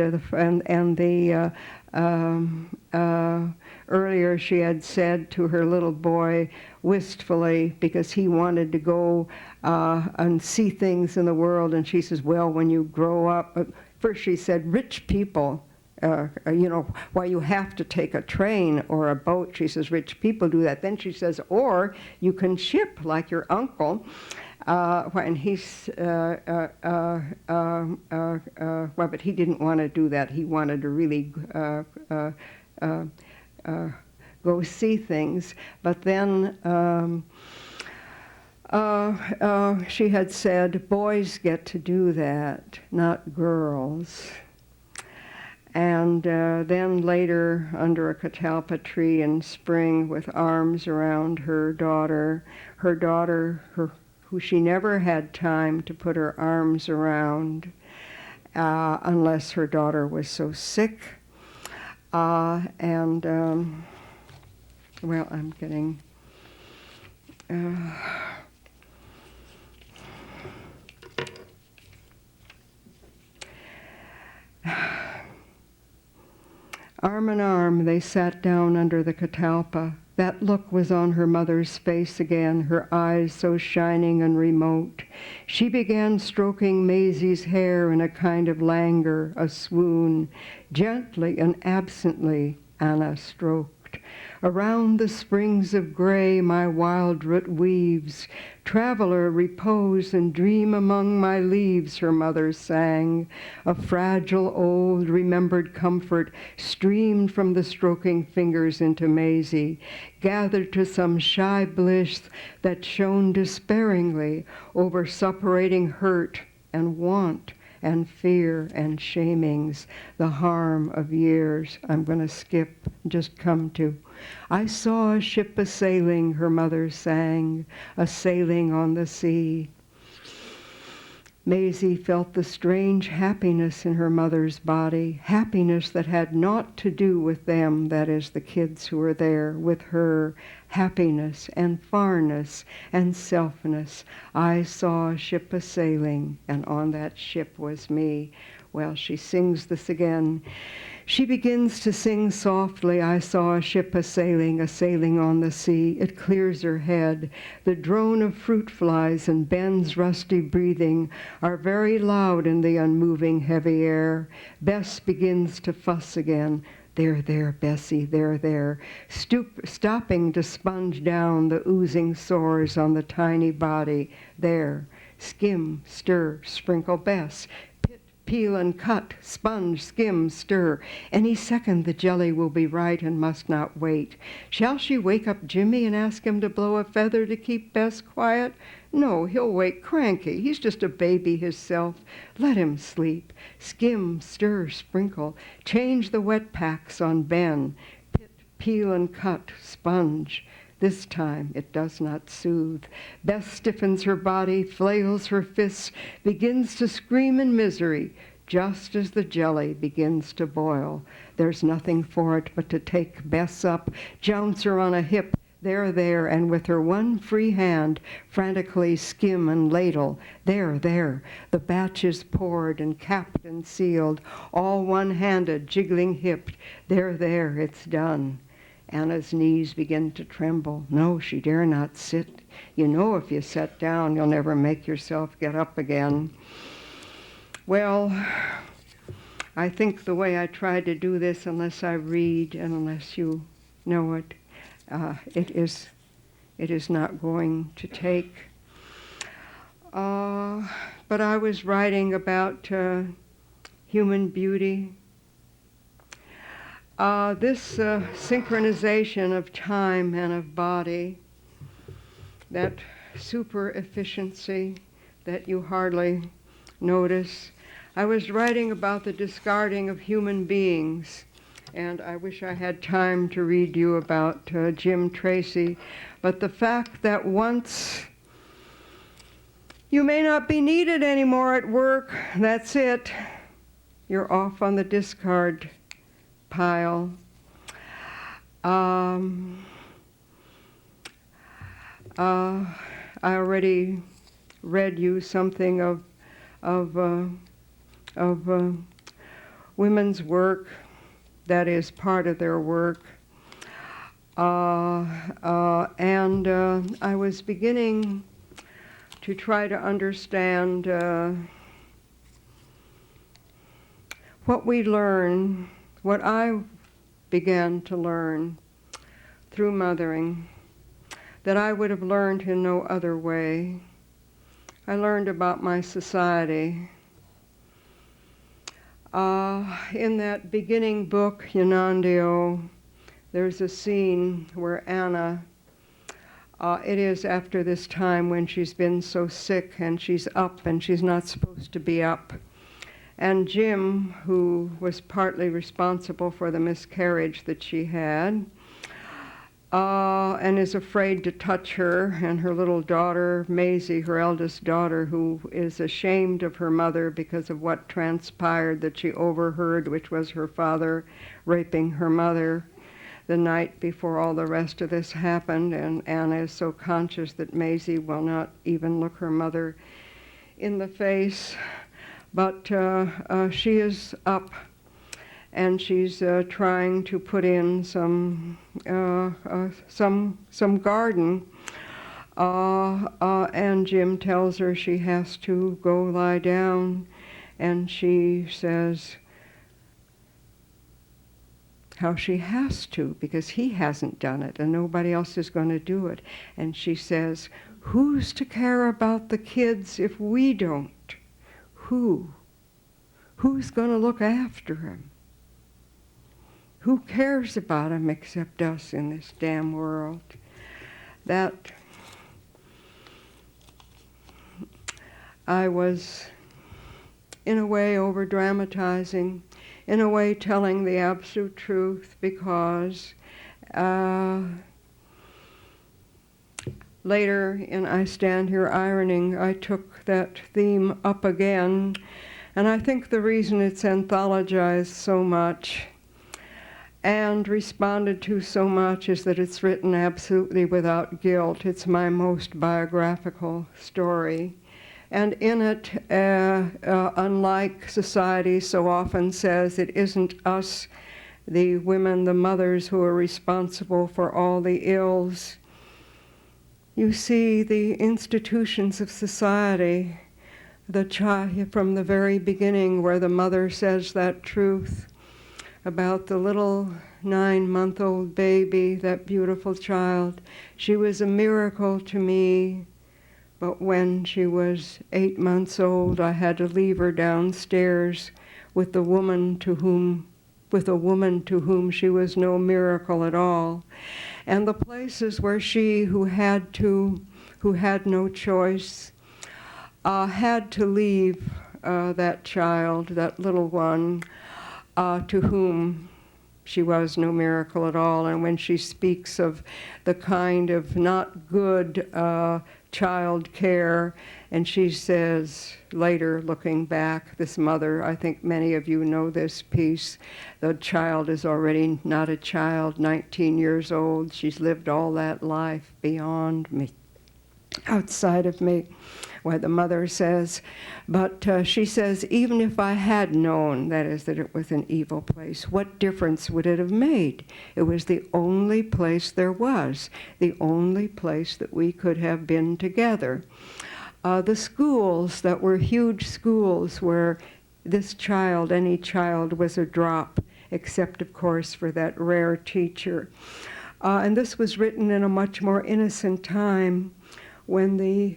S2: earlier she had said to her little boy wistfully, because he wanted to go and see things in the world, and she says, well, when you grow up, first she said, rich people, why you have to take a train or a boat. She says, rich people do that. Then she says, or you can ship like your uncle. And he's, well, but he didn't want to do that. He wanted to really go see things. But then she had said, boys get to do that, not girls. And then later, under a catalpa tree in spring, with arms around her daughter, who she never had time to put her arms around unless her daughter was so sick. Well, I'm getting... Arm in arm, they sat down under the catalpa. That look was on her mother's face again, her eyes so shining and remote. She began stroking Maisie's hair in a kind of languor, a swoon. Gently and absently, Anna stroked. Around the springs of gray my wild root weaves. Traveler, repose and dream among my leaves, her mother sang. A fragile, old, remembered comfort streamed from the stroking fingers into Maisie, gathered to some shy bliss that shone despairingly over separating hurt and want and fear and shamings, the harm of years. I'm going to skip, just come to. I saw a ship a-sailing, her mother sang, a-sailing on the sea. Maisie felt the strange happiness in her mother's body, happiness that had naught to do with them, that is, the kids who were there, with her, happiness and farness and selfness. I saw a ship a-sailing, and on that ship was me. Well, she sings this again. She begins to sing softly, I saw a ship a-sailing on the sea. It clears her head. The drone of fruit flies and Ben's rusty breathing are very loud in the unmoving heavy air. Bess begins to fuss again. There, Bessie, there. Stopping to sponge down the oozing sores on the tiny body. There. Skim, stir, sprinkle, Bess. Peel and cut, sponge, skim, stir. Any second the jelly will be right and must not wait. Shall she wake up Jimmy and ask him to blow a feather to keep Bess quiet? No, he'll wake cranky. He's just a baby hisself. Let him sleep. Skim, stir, sprinkle. Change the wet packs on Ben. Peel and cut, sponge. This time it does not soothe. Bess stiffens her body, flails her fists, begins to scream in misery, just as the jelly begins to boil. There's nothing for it but to take Bess up, jounce her on a hip, there, and with her one free hand, frantically skim and ladle. There. The batch is poured and capped and sealed, all one-handed, jiggling hipped. There, it's done. Anna's knees begin to tremble. No, she dare not sit. You know if you sit down, you'll never make yourself get up again. Well, I think the way I try to do this, unless I read and unless you know it, it is not going to take. But I was writing about human beauty. This synchronization of time and of body, that super efficiency that you hardly notice. I was writing about the discarding of human beings, and I wish I had time to read you about Jim Tracy, but the fact that once you may not be needed anymore at work, that's it. You're off on the discard pile. I already read you something of women's work that is part of their work. And I was beginning to try to understand what we learn, what I began to learn through mothering, that I would have learned in no other way. I learned about my society. In that beginning book, Yanandio, there's a scene where Anna, it is after this time when she's been so sick and she's up and she's not supposed to be up. And Jim, who was partly responsible for the miscarriage that she had, and is afraid to touch her, and her little daughter, Maisie, her eldest daughter, who is ashamed of her mother because of what transpired that she overheard, which was her father raping her mother the night before all the rest of this happened. And Anna is so conscious that Maisie will not even look her mother in the face. But she is up, and she's trying to put in some garden. And Jim tells her she has to go lie down, and she says how she has to, because he hasn't done it and nobody else is going to do it. And she says, who's to care about the kids if we don't? Who's going to look after him? Who cares about him except us in this damn world? That I was, in a way, over-dramatizing, in a way telling the absolute truth, because later in I Stand Here Ironing, I took that theme up again, and I think the reason it's anthologized so much and responded to so much is that it's written absolutely without guilt. It's my most biographical story. And in it, unlike society so often says, it isn't us, the women, the mothers, who are responsible for all the ills. You see the institutions of society, the child from the very beginning, where the mother says that truth about the little 9-month-old baby, that beautiful child. She was a miracle to me, but when she was 8 months old, I had to leave her downstairs with a woman to whom she was no miracle at all. And the places where she, who had no choice, had to leave that child, that little one, to whom she was no miracle at all. And when she speaks of the kind of not good child care, and she says later, looking back, this mother, I think many of you know this piece, the child is already not a child, 19 years old. She's lived all that life beyond me, outside of me. Why the mother says, but she says, even if I had known, that is, that it was an evil place, what difference would it have made? It was the only place there was, the only place that we could have been together. The schools that were huge schools where this child, any child, was a drop, except, of course, for that rare teacher. And this was written in a much more innocent time, when the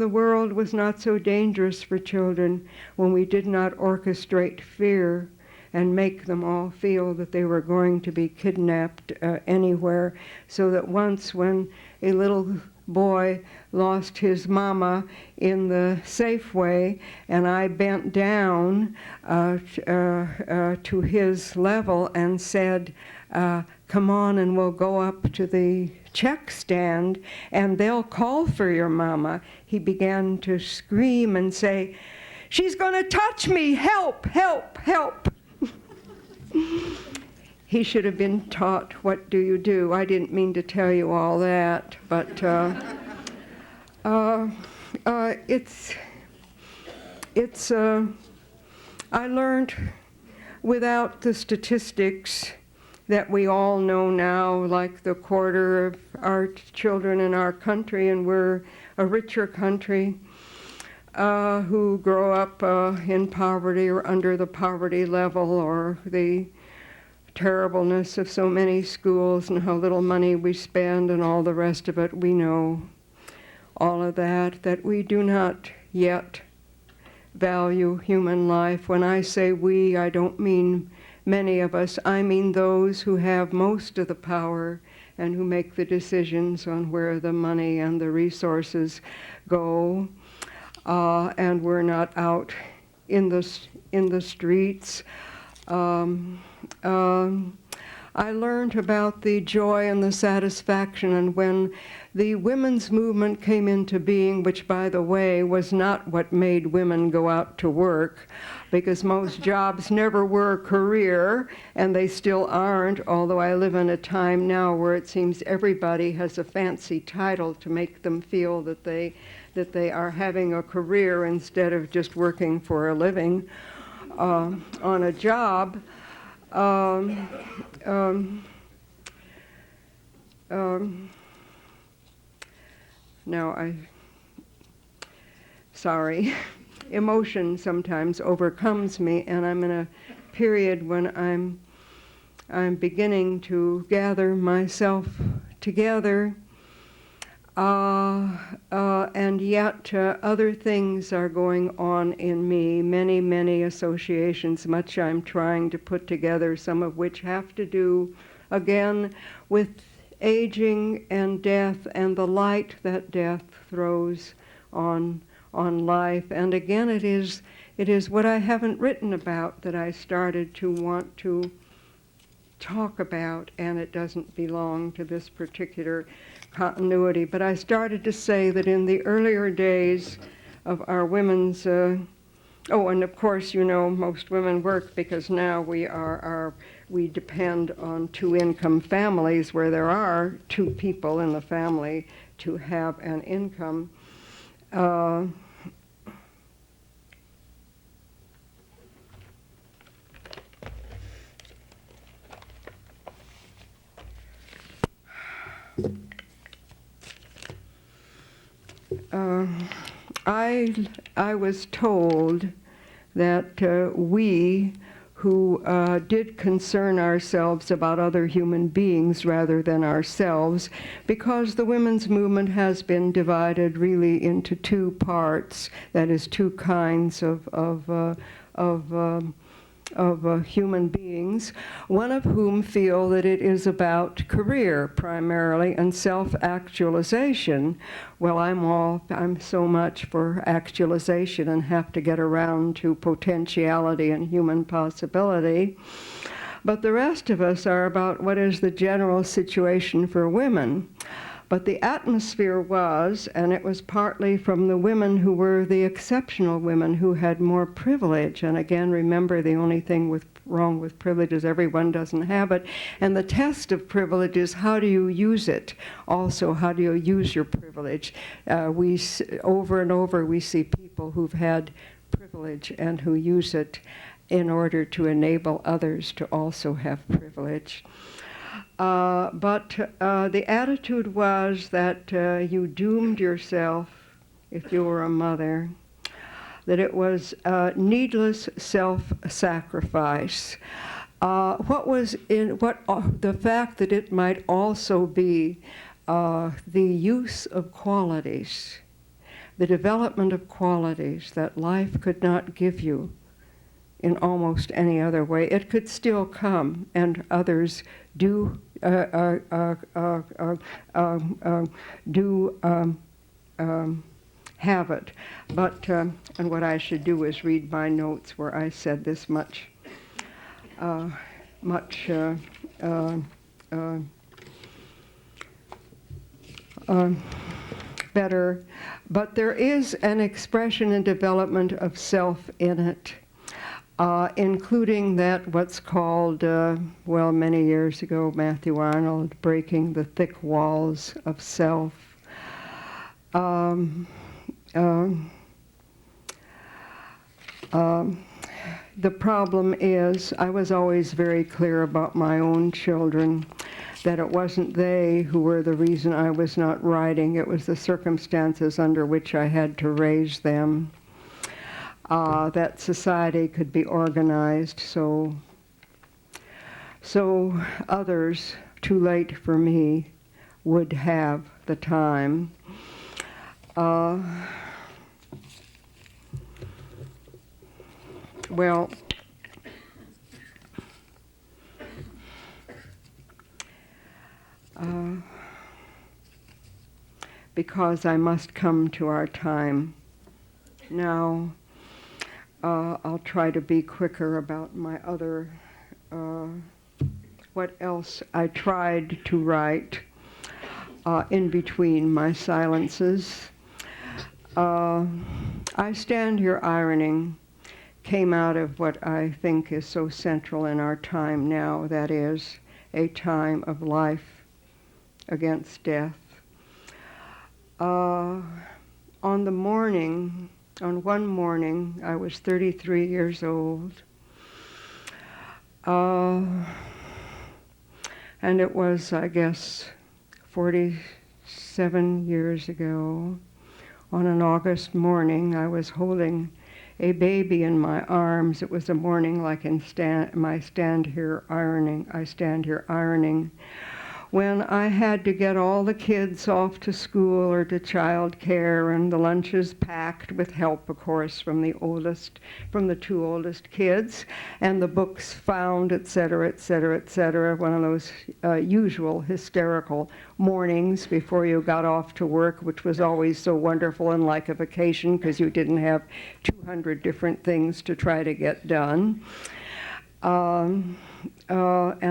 S2: world was not so dangerous for children, when we did not orchestrate fear and make them all feel that they were going to be kidnapped anywhere, so that once when a little boy lost his mama in the Safeway, and I bent down to his level and said, come on and we'll go up to the check stand and they'll call for your mama. He began to scream and say, she's going to touch me, help, help, help. He should have been taught, what do you do? I didn't mean to tell you all that, but I learned without the statistics that we all know now, like the quarter of our children in our country, and we're a richer country, who grow up in poverty or under the poverty level, or the terribleness of so many schools and how little money we spend and all the rest of it. We know all of that, that we do not yet value human life. When I say we, I don't mean many of us. I mean those who have most of the power and who make the decisions on where the money and the resources go. And we're not out in the streets. I learned about the joy and the satisfaction, and when the women's movement came into being, which, by the way, was not what made women go out to work, because most jobs never were a career, and they still aren't, although I live in a time now where it seems everybody has a fancy title to make them feel that they are having a career instead of just working for a living on a job. Now sorry, emotion sometimes overcomes me, and I'm in a period when I'm beginning to gather myself together, and yet other things are going on in me, many associations, much I'm trying to put together, some of which have to do, again, with aging and death and the light that death throws on life. And again, it is what I haven't written about that I started to want to talk about, and it doesn't belong to this particular continuity. But I started to say that in the earlier days of our women's, and of course, you know, most women work because now we depend on two-income families where there are two people in the family to have an income. I was told that we who did concern ourselves about other human beings rather than ourselves, because the women's movement has been divided really into two parts, that is, two kinds of human beings, one of whom feel that it is about career primarily and self-actualization. Well, I'm so much for actualization and have to get around to potentiality and human possibility. But the rest of us are about what is the general situation for women. But the atmosphere was, and it was partly from the women who were the exceptional women who had more privilege. And again, remember, the only thing wrong with privilege is everyone doesn't have it. And the test of privilege is, how do you use it? Also, how do you use your privilege? Over and over, we see people who've had privilege and who use it in order to enable others to also have privilege. But the attitude was that you doomed yourself if you were a mother, that it was needless self-sacrifice. The fact that it might also be the use of qualities, the development of qualities that life could not give you in almost any other way. It could still come, and others do have it. But and what I should do is read my notes where I said this much better. But there is an expression and development of self in it. including that what's called, well, many years ago, Matthew Arnold, breaking the thick walls of self. Um, um, the problem is, I was always very clear about my own children, that it wasn't they who were the reason I was not writing, it was the circumstances under which I had to raise them. That society could be organized so others, too late for me, would have the time. Well, because I must come to our time. Now, I'll try to be quicker about my other, what else I tried to write in between my silences. I Stand Here Ironing came out of what I think is so central in our time now, that is, a time of life against death. On one morning, I was 33 years old, and it was, I guess, 47 years ago. On an August morning, I was holding a baby in my arms. It was a morning like in I Stand Here Ironing, when I had to get all the kids off to school or to child care, and the lunches packed with help, of course, from the two oldest kids, and the books found, et cetera, et cetera, et cetera. One of those usual hysterical mornings before you got off to work, which was always so wonderful and like a vacation because you didn't have 200 different things to try to get done. And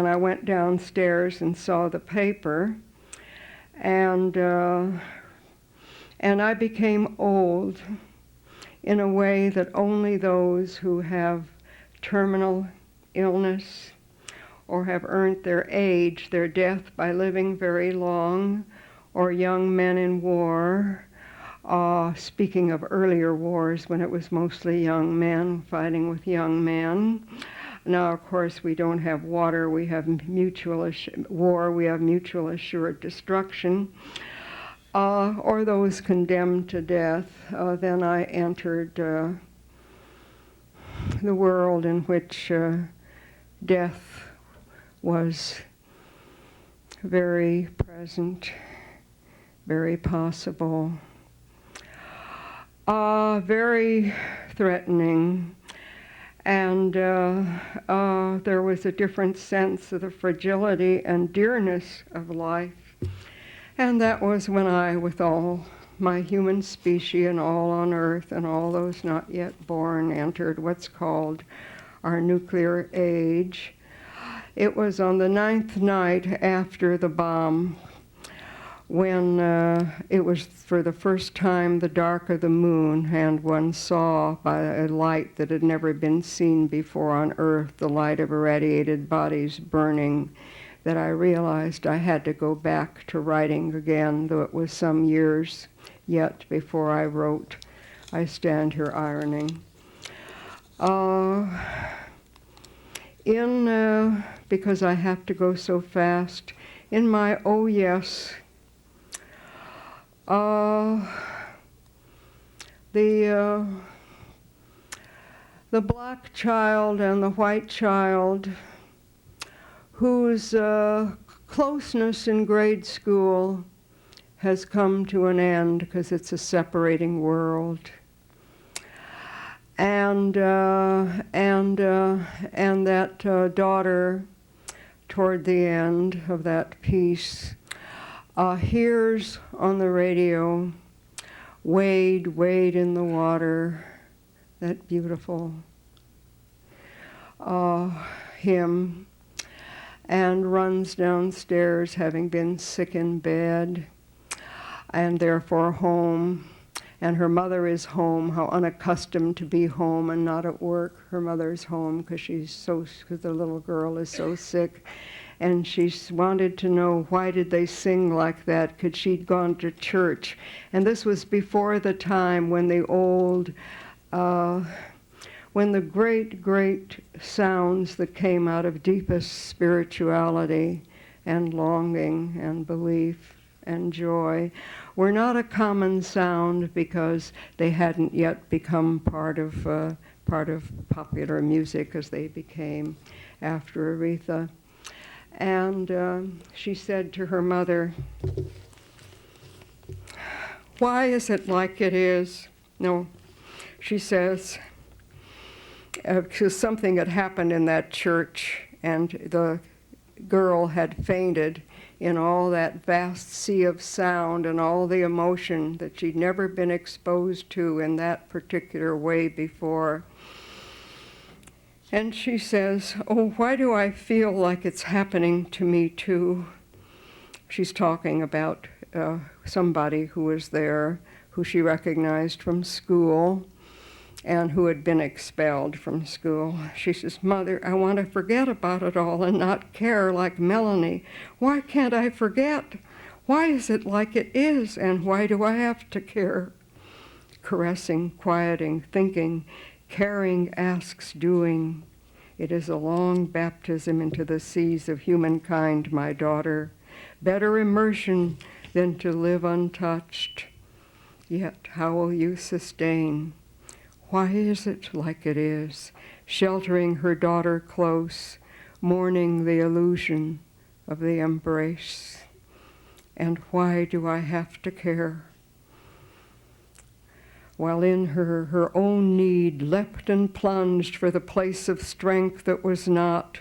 S2: I went downstairs and saw the paper, and I became old in a way that only those who have terminal illness or have earned their age, their death by living very long, or young men in war, speaking of earlier wars when it was mostly young men fighting with young men. Now, of course, we don't have water, we have mutual assured destruction, or those condemned to death. Then I entered the world in which death was very present, very possible, very threatening. And there was a different sense of the fragility and dearness of life. And that was when I, with all my human species and all on Earth and all those not yet born, entered what's called our nuclear age. It was on the 9th night after the bomb, when it was for the first time the dark of the moon, and one saw by a light that had never been seen before on Earth, the light of irradiated bodies burning, that I realized I had to go back to writing again, though it was some years yet before I wrote I Stand Here Ironing. Because I have to go so fast, in my Oh Yes, the black child and the white child whose closeness in grade school has come to an end because it's a separating world. And that daughter, toward the end of that piece, hears on the radio, Wade, wade in the water, that beautiful hymn, and runs downstairs, having been sick in bed, and therefore home, And her mother is home, how unaccustomed to be home and not at work. Her mother's home because the little girl is so sick. And she wanted to know, why did they sing like that? Because she'd gone to church. And this was before the time when when the great, great sounds that came out of deepest spirituality and longing and belief and joy were not a common sound, because they hadn't yet become part of popular music as they became after Aretha. And she said to her mother, "Why is it like it is?" No, she says, because something had happened in that church, and the girl had fainted in all that vast sea of sound and all the emotion that she'd never been exposed to in that particular way before. And she says, "Oh, why do I feel like it's happening to me too?" She's talking about somebody who was there, who she recognized from school, and who had been expelled from school. She says, "Mother, I want to forget about it all and not care like Melanie. Why can't I forget? Why is it like it is, and why do I have to care?" Caressing, quieting, thinking, caring asks doing. It is a long baptism into the seas of humankind, my daughter. Better immersion than to live untouched. Yet how will you sustain? Why is it like it is? Sheltering her daughter close, mourning the illusion of the embrace. And why do I have to care? While in her own need leapt and plunged for the place of strength that was not,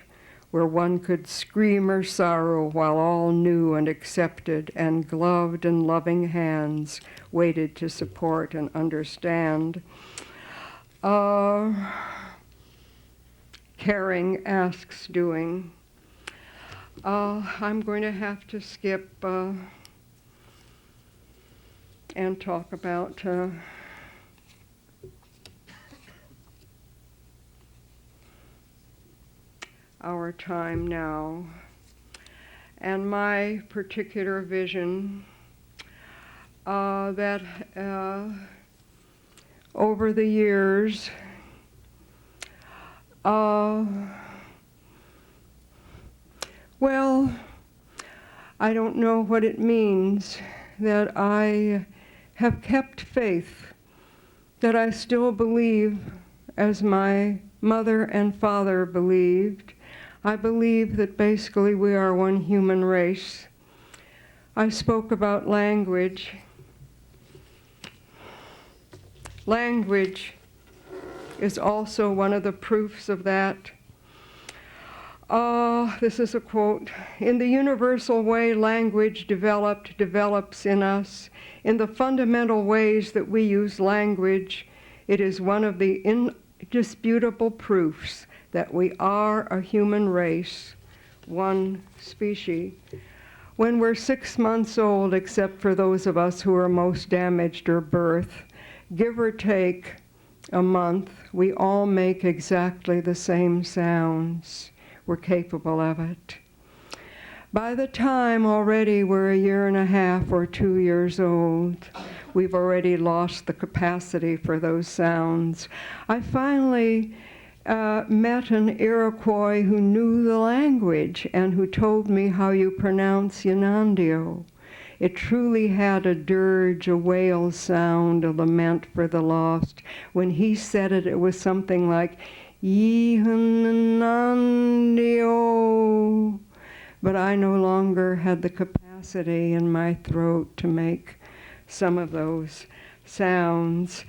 S2: where one could scream her sorrow while all knew and accepted, and gloved and loving hands waited to support and understand. Caring asks doing. I'm going to have to skip and talk about our time now. And my particular vision that over the years, well, I don't know what it means that I have kept faith, that I still believe as my mother and father believed. I believe that basically we are one human race. I spoke about language. Language is also one of the proofs of that. This is a quote. "In the universal way language develops in us, in the fundamental ways that we use language, it is one of the indisputable proofs that we are a human race, one species. When we're 6 months old, except for those of us who are most damaged or birth, give or take a month, we all make exactly the same sounds. We're capable of it. By the time already we're 1.5 or 2 years old, we've already lost the capacity for those sounds. I finally met an Iroquois who knew the language and who told me how you pronounce Yanandio. It truly had a dirge, a wail sound, a lament for the lost. When he said it, it was something like, Yanandio. But I no longer had the capacity in my throat to make some of those sounds.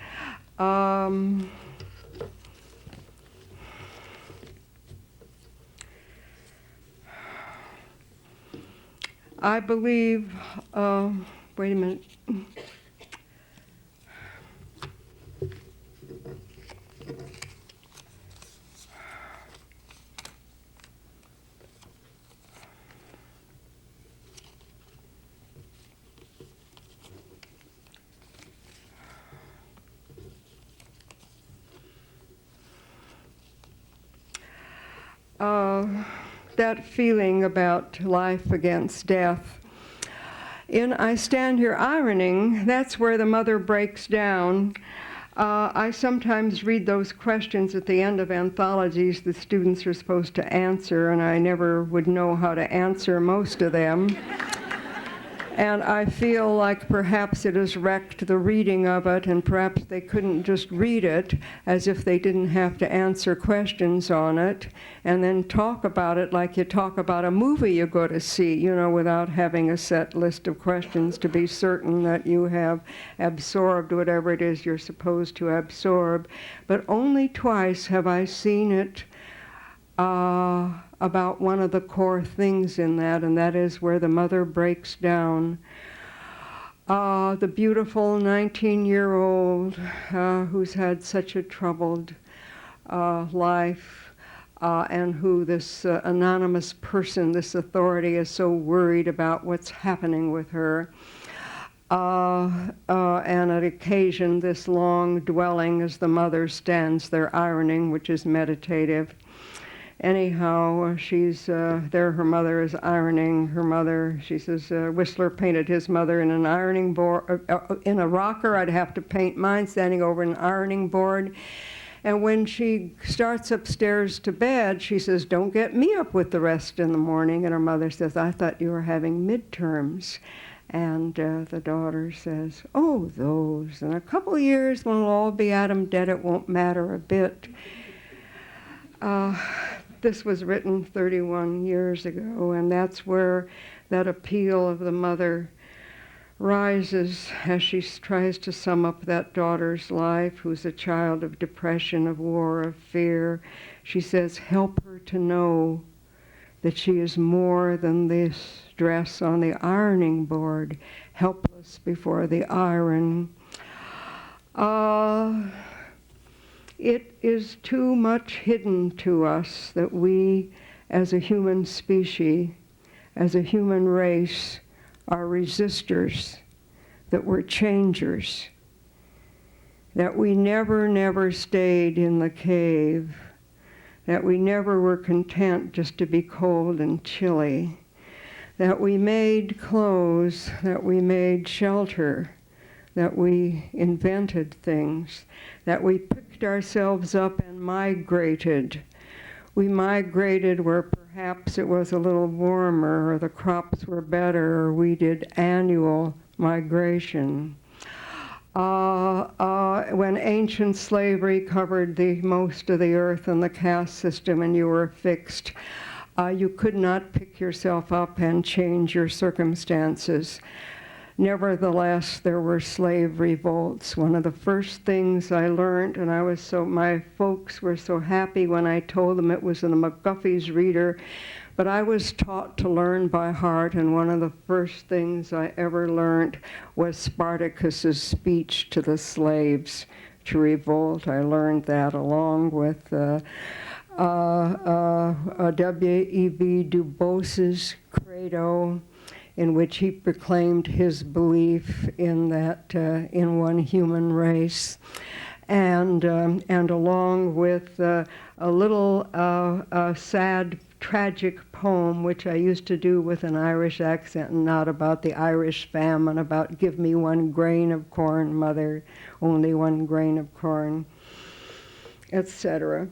S2: I believe, wait a minute. that feeling about life against death. In I Stand Here Ironing, that's where the mother breaks down. I sometimes read those questions at the end of anthologies the students are supposed to answer, and I never would know how to answer most of them. And I feel like perhaps it has wrecked the reading of it, and perhaps they couldn't just read it as if they didn't have to answer questions on it, and then talk about it like you talk about a movie you go to see, you know, without having a set list of questions to be certain that you have absorbed whatever it is you're supposed to absorb. But only twice have I seen it about one of the core things in that, and that is where the mother breaks down. The beautiful 19-year-old who's had such a troubled life, and who this anonymous person, this authority, is so worried about what's happening with her. And at occasion, this long dwelling as the mother stands there ironing, which is meditative. Anyhow, she's there, her mother is ironing. Her mother, she says, Whistler painted his mother in an ironing board, in a rocker. I'd have to paint mine standing over an ironing board. And when she starts upstairs to bed, she says, don't get me up with the rest in the morning. And her mother says, I thought you were having midterms. And the daughter says, oh, those. In a couple of years, when we'll all be atom dead, it won't matter a bit. This was written 31 years ago, and that's where that appeal of the mother rises as she tries to sum up that daughter's life, who's a child of depression, of war, of fear. She says, help her to know that she is more than this dress on the ironing board, helpless before the iron. It is too much hidden to us that we, as a human species, as a human race, are resistors, that we're changers, that we never stayed in the cave, that we never were content just to be cold and chilly, that we made clothes, that we made shelter, that we invented things, that we picked ourselves up and migrated. We migrated where perhaps it was a little warmer, or the crops were better, or we did annual migration. When ancient slavery covered the most of the earth and the caste system and you were fixed, you could not pick yourself up and change your circumstances. Nevertheless, there were slave revolts. One of the first things I learned, and my folks were so happy when I told them it was in the McGuffey's Reader, but I was taught to learn by heart, and one of the first things I ever learned was Spartacus's speech to the slaves to revolt. I learned that along with W.E.B. Du Bois's credo, in which he proclaimed his belief in that in one human race, and along with a little sad, tragic poem, which I used to do with an Irish accent, and not about the Irish famine, about give me one grain of corn, mother, only one grain of corn, etc.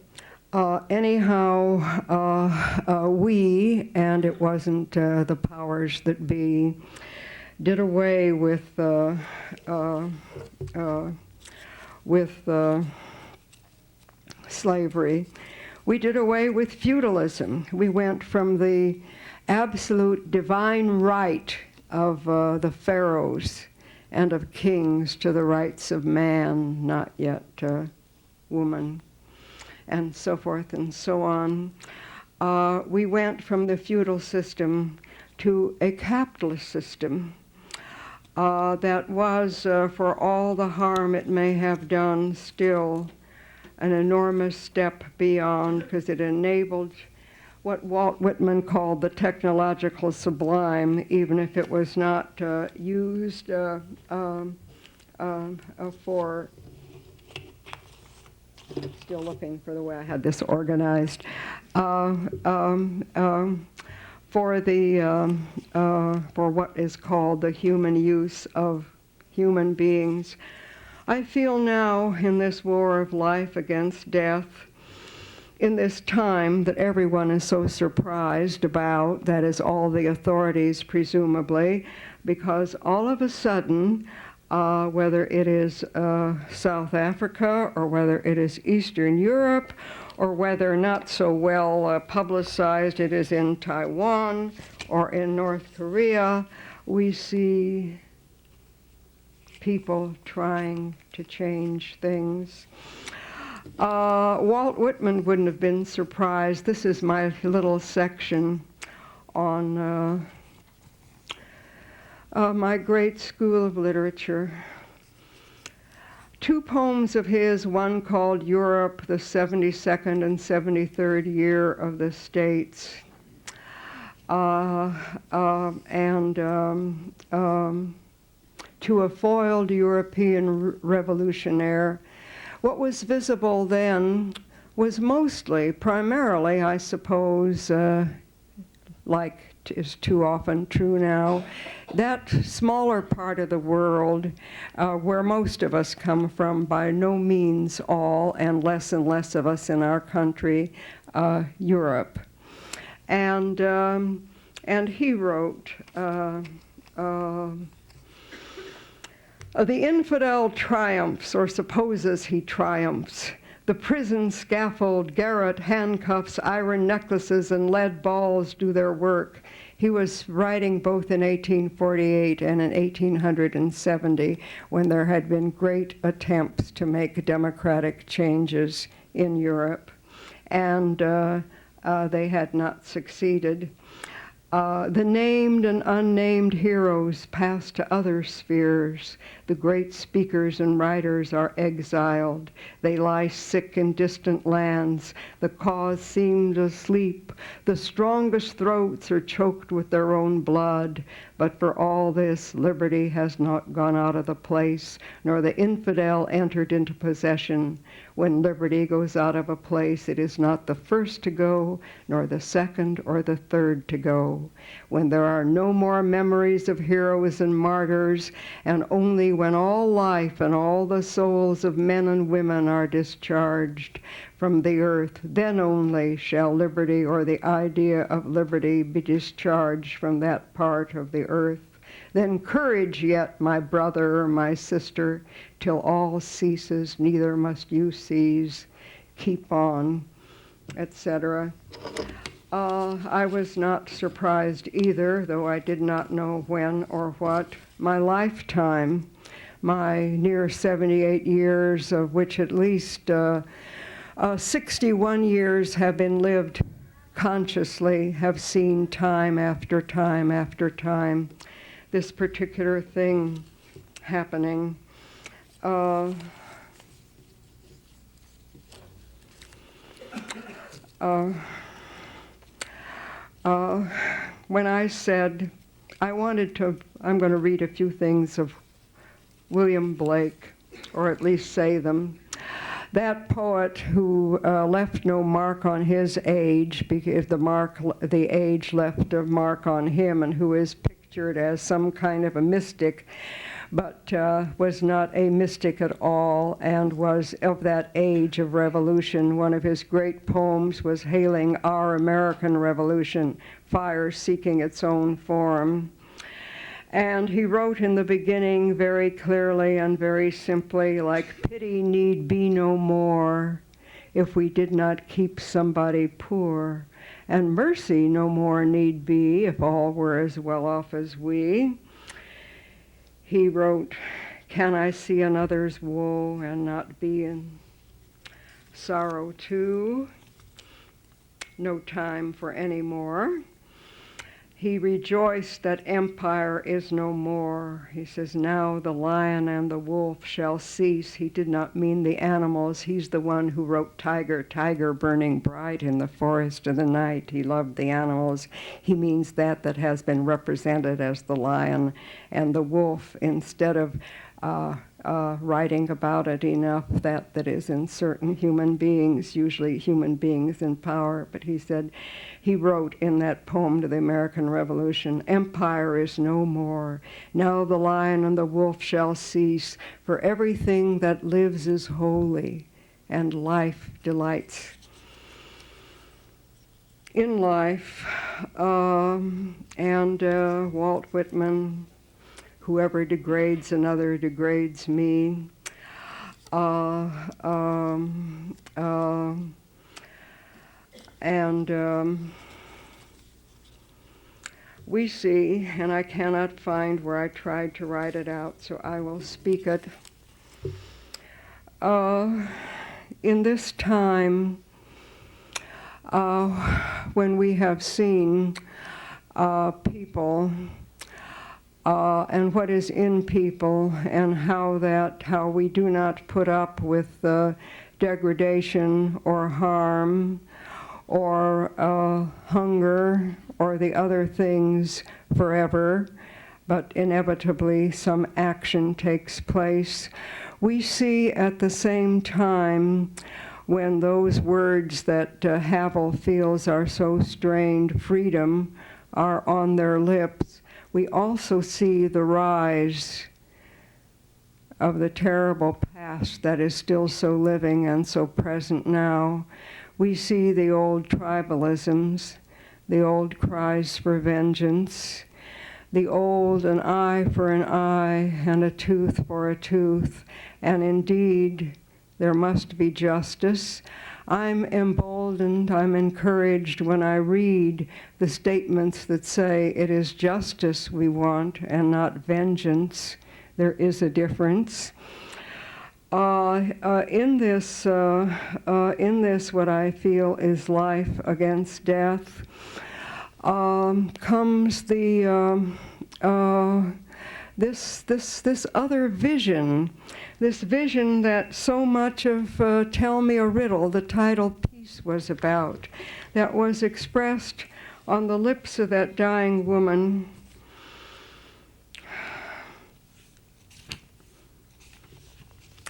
S2: We, and it wasn't the powers that be, did away with slavery. We did away with feudalism. We went from the absolute divine right of the pharaohs and of kings to the rights of man, not yet woman, and so forth and so on. We went from the feudal system to a capitalist system that was, for all the harm it may have done, still an enormous step beyond, because it enabled what Walt Whitman called the technological sublime, even if it was not used for Still looking for the way I had this organized. For what is called the human use of human beings. I feel now in this war of life against death, in this time that everyone is so surprised about, that is all the authorities presumably, because all of a sudden, whether it is South Africa or whether it is Eastern Europe or whether not so well publicized it is in Taiwan or in North Korea, we see people trying to change things. Walt Whitman wouldn't have been surprised. This is my little section on my great school of literature. Two poems of his, one called Europe, the 72nd and 73rd Year of the States, to a foiled European revolutionaire. What was visible then was mostly, primarily, I suppose, like is too often true now, that smaller part of the world where most of us come from, by no means all, and less of us in our country, Europe. And he wrote, the infidel triumphs, or supposes he triumphs. The prison scaffold, garrote, handcuffs, iron necklaces, and lead balls do their work. He was writing both in 1848 and in 1870, when there had been great attempts to make democratic changes in Europe, and they had not succeeded. The named and unnamed heroes pass to other spheres. The great speakers and writers are exiled. They lie sick in distant lands. The cause seems asleep. The strongest throats are choked with their own blood. But for all this, liberty has not gone out of the place, nor the infidel entered into possession. When liberty goes out of a place, it is not the first to go, nor the second or the third to go. When there are no more memories of heroes and martyrs, and only when all life and all the souls of men and women are discharged from the earth, then only shall liberty, or the idea of liberty, be discharged from that part of the earth. Then courage yet, my brother or my sister, till all ceases, neither must you cease. Keep on, etc. I was not surprised either, though I did not know when or what. My lifetime, my near 78 years, of which at least 61 years have been lived consciously, have seen time after time after time this particular thing happening. When I said I wanted to, I'm going to read a few things of William Blake, or at least say them. That poet who left no mark on his age, because the age left a mark on him, and who is pictured as some kind of a mystic, but was not a mystic at all, and was of that age of revolution. One of his great poems was hailing our American Revolution, fire seeking its own form. And he wrote in the beginning very clearly and very simply, like, pity need be no more if we did not keep somebody poor, and mercy no more need be if all were as well off as we. He wrote, can I see another's woe and not be in sorrow too? No time for any more. He rejoiced that empire is no more. He says, now the lion and the wolf shall cease. He did not mean the animals. He's the one who wrote tiger, tiger burning bright in the forest of the night. He loved the animals. He means that has been represented as the lion and the wolf, instead of writing about it enough that is in certain human beings, usually human beings in power. But he said, he wrote in that poem to the American Revolution, "Empire is no more. Now the lion and the wolf shall cease, for everything that lives is holy, and life delights in life." And Walt Whitman, "Whoever degrades another degrades me." We see, and I cannot find where I tried to write it out, so I will speak it. In this time, when we have seen people and what is in people, and how we do not put up with degradation or harm or hunger or the other things forever, but inevitably some action takes place. We see at the same time, when those words that Havel feels are so strained, freedom, are on their lips, we also see the rise of the terrible past that is still so living and so present now. We see the old tribalisms, the old cries for vengeance, the old an eye for an eye and a tooth for a tooth, and indeed there must be justice. I'm emboldened, I'm encouraged when I read the statements that say it is justice we want and not vengeance. There is a difference. In this, what I feel is life against death, comes the this other vision, this vision that so much of Tell Me a Riddle, the title piece, was about, that was expressed on the lips of that dying woman.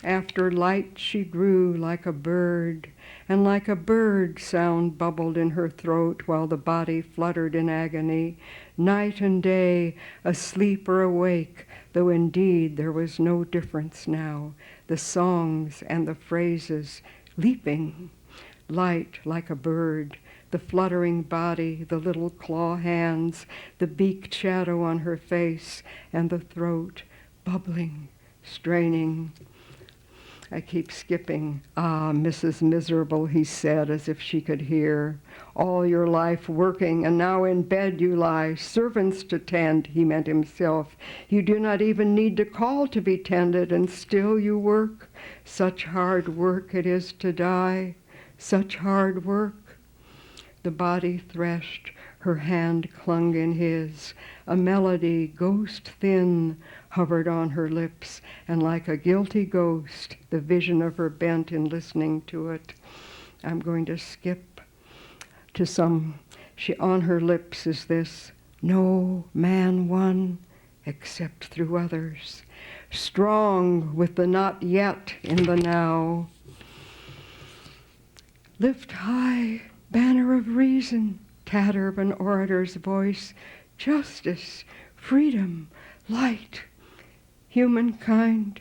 S2: After light she grew like a bird, and like a bird sound bubbled in her throat while the body fluttered in agony, night and day, asleep or awake, though indeed there was no difference now, the songs and the phrases leaping, light like a bird, the fluttering body, the little claw hands, the beaked shadow on her face, and the throat bubbling, straining. I keep skipping. "Ah, Mrs. Miserable," he said, as if she could hear. "All your life working, and now in bed you lie, servants to tend," he meant himself. "You do not even need to call to be tended, and still you work. Such hard work it is to die, such hard work." The body threshed, her hand clung in his. A melody, ghost thin, hovered on her lips, and like a guilty ghost, the vision of her bent in listening to it. I'm going to skip to on her lips is this: "No man won except through others, strong with the not yet in the now. Lift high, banner of reason," tatter of an orator's voice, "justice, freedom, light, humankind,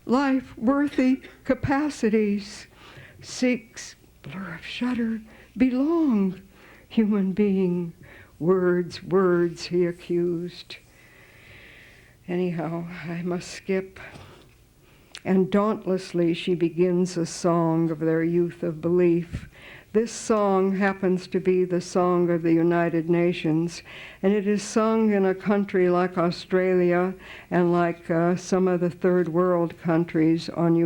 S2: life-worthy capacities, seeks," blur of shudder, "belong, human being." Words, words, he accused. Anyhow, I must skip. And dauntlessly she begins a song of their youth of belief. This song happens to be the song of the United Nations, and it is sung in a country like Australia and like some of the third world countries on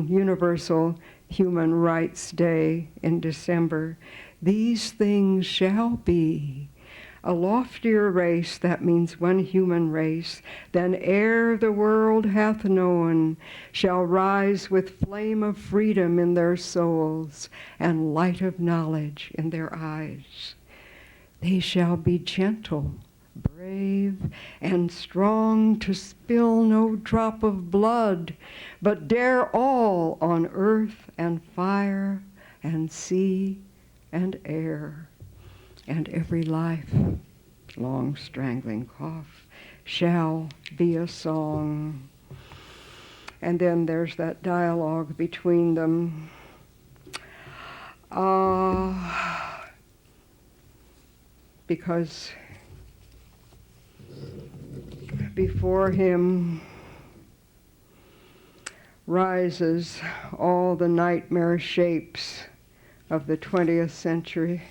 S2: Universal Human Rights Day in December. "These things shall be. A loftier race," that means one human race, "than e'er the world hath known, shall rise with flame of freedom in their souls and light of knowledge in their eyes. They shall be gentle, brave, brave and strong to spill no drop of blood, but dare all on earth and fire and sea and air, and every life, long strangling cough, shall be a song. And then there's that dialogue between them. Because before him rises all the nightmare shapes of the 20th century,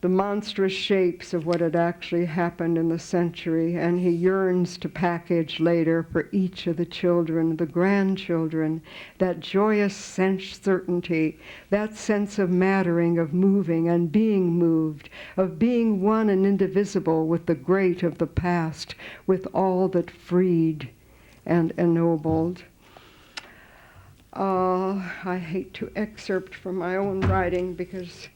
S2: the monstrous shapes of what had actually happened in the century, and he yearns to package later for each of the children, the grandchildren, that joyous certainty, that sense of mattering, of moving and being moved, of being one and indivisible with the great of the past, with all that freed and ennobled. I hate to excerpt from my own writing because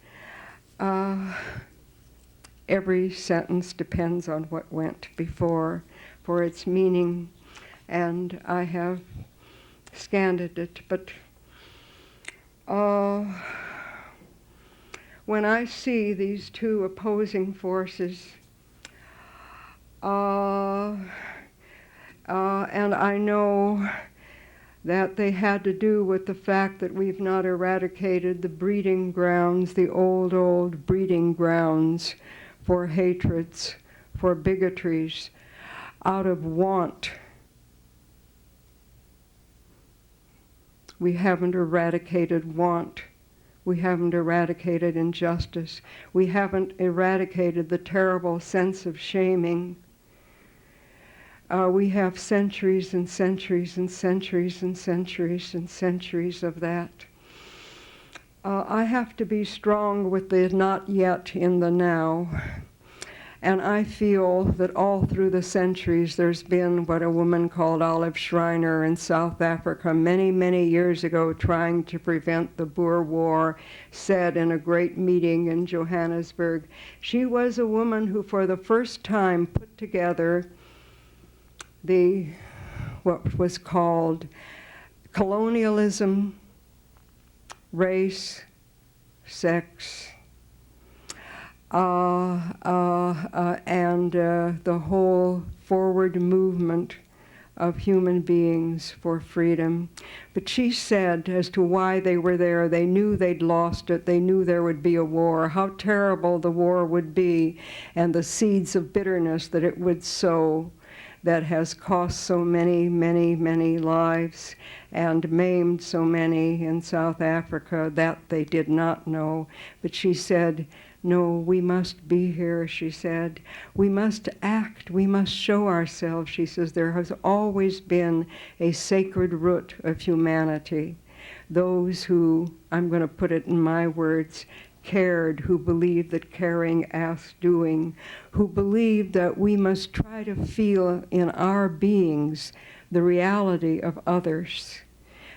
S2: every sentence depends on what went before for its meaning, and I have scanned it, but when I see these two opposing forces, and I know that they had to do with the fact that we've not eradicated the breeding grounds, the old breeding grounds for hatreds, for bigotries, out of want. We haven't eradicated want. We haven't eradicated injustice. We haven't eradicated the terrible sense of shaming. We have centuries and centuries and centuries and centuries and centuries of that. I have to be strong with the not yet in the now. And I feel that all through the centuries there's been what a woman called Olive Schreiner in South Africa many, many years ago trying to prevent the Boer War said in a great meeting in Johannesburg. She was a woman who for the first time put together what was called colonialism, race, sex, and the whole forward movement of human beings for freedom. But she said as to why they were there, they knew they'd lost it, they knew there would be a war, how terrible the war would be, and the seeds of bitterness that it would sow that has cost so many, many, many lives and maimed so many in South Africa. That they did not know. But she said, no, we must be here, she said. We must act, we must show ourselves. She says, there has always been a sacred root of humanity. Those who, I'm going to put it in my words, cared, who believed that caring asked doing, who believed that we must try to feel in our beings the reality of others.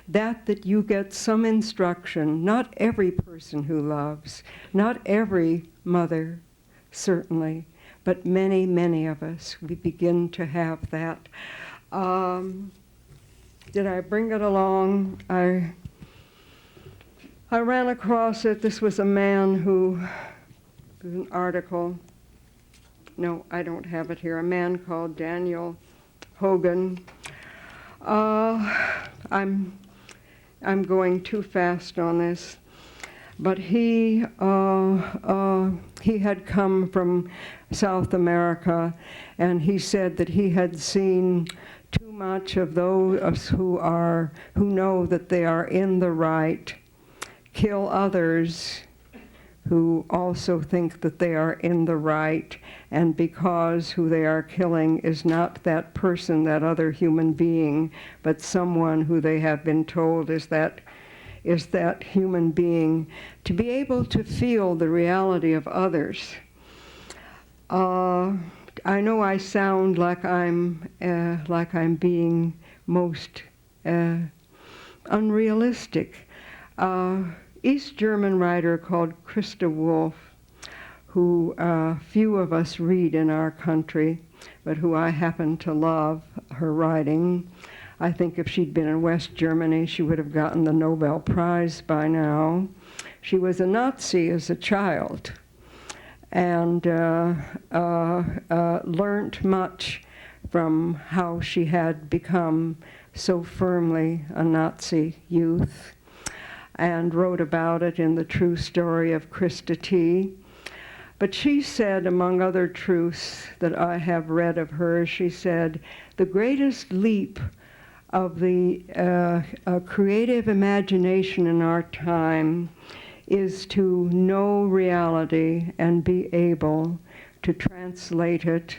S2: That you get some instruction, not every person who loves, not every mother, certainly, but many, many of us, we begin to have that. Did I bring it along? I ran across it. This was a man who, an article, no, I don't have it here, a man called Daniel Hogan. I'm going too fast on this, but he had come from South America, and he said that he had seen too much of those who know that they are in the right kill others who also think that they are in the right, and because who they are killing is not that person, that other human being, but someone who they have been told is that human being, to be able to feel the reality of others. I know I sound like I'm being most unrealistic. East German writer called Christa Wolf, who few of us read in our country, but who I happen to love her writing. I think if she'd been in West Germany, she would have gotten the Nobel Prize by now. She was a Nazi as a child and learned much from how she had become so firmly a Nazi youth, and wrote about it in The True Story of Krista T. But she said, among other truths that I have read of her, she said, the greatest leap of the creative imagination in our time is to know reality and be able to translate it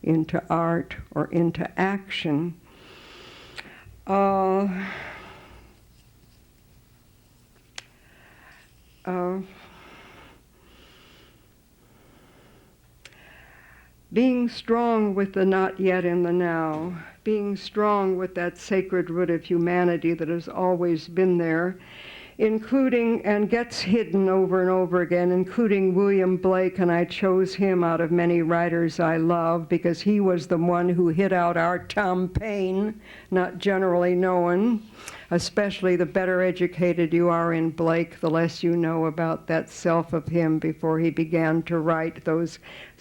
S2: into art or into action. Being strong with the not yet in the now, being strong with that sacred root of humanity that has always been there, including, and gets hidden over and over again, including William Blake, and I chose him out of many writers I love because he was the one who hit out our Tom Paine, not generally known. Especially the better educated you are in Blake, the less you know about that self of him before he began to write those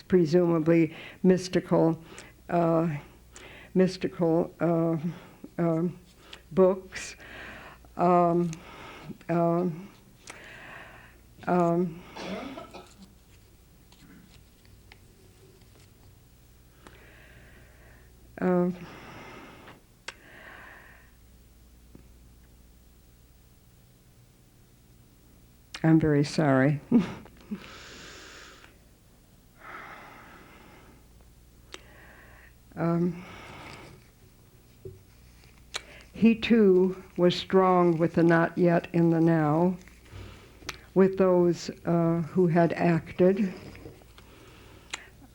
S2: presumably mystical books. I'm very sorry. He too was strong with the not yet in the now, with those who had acted.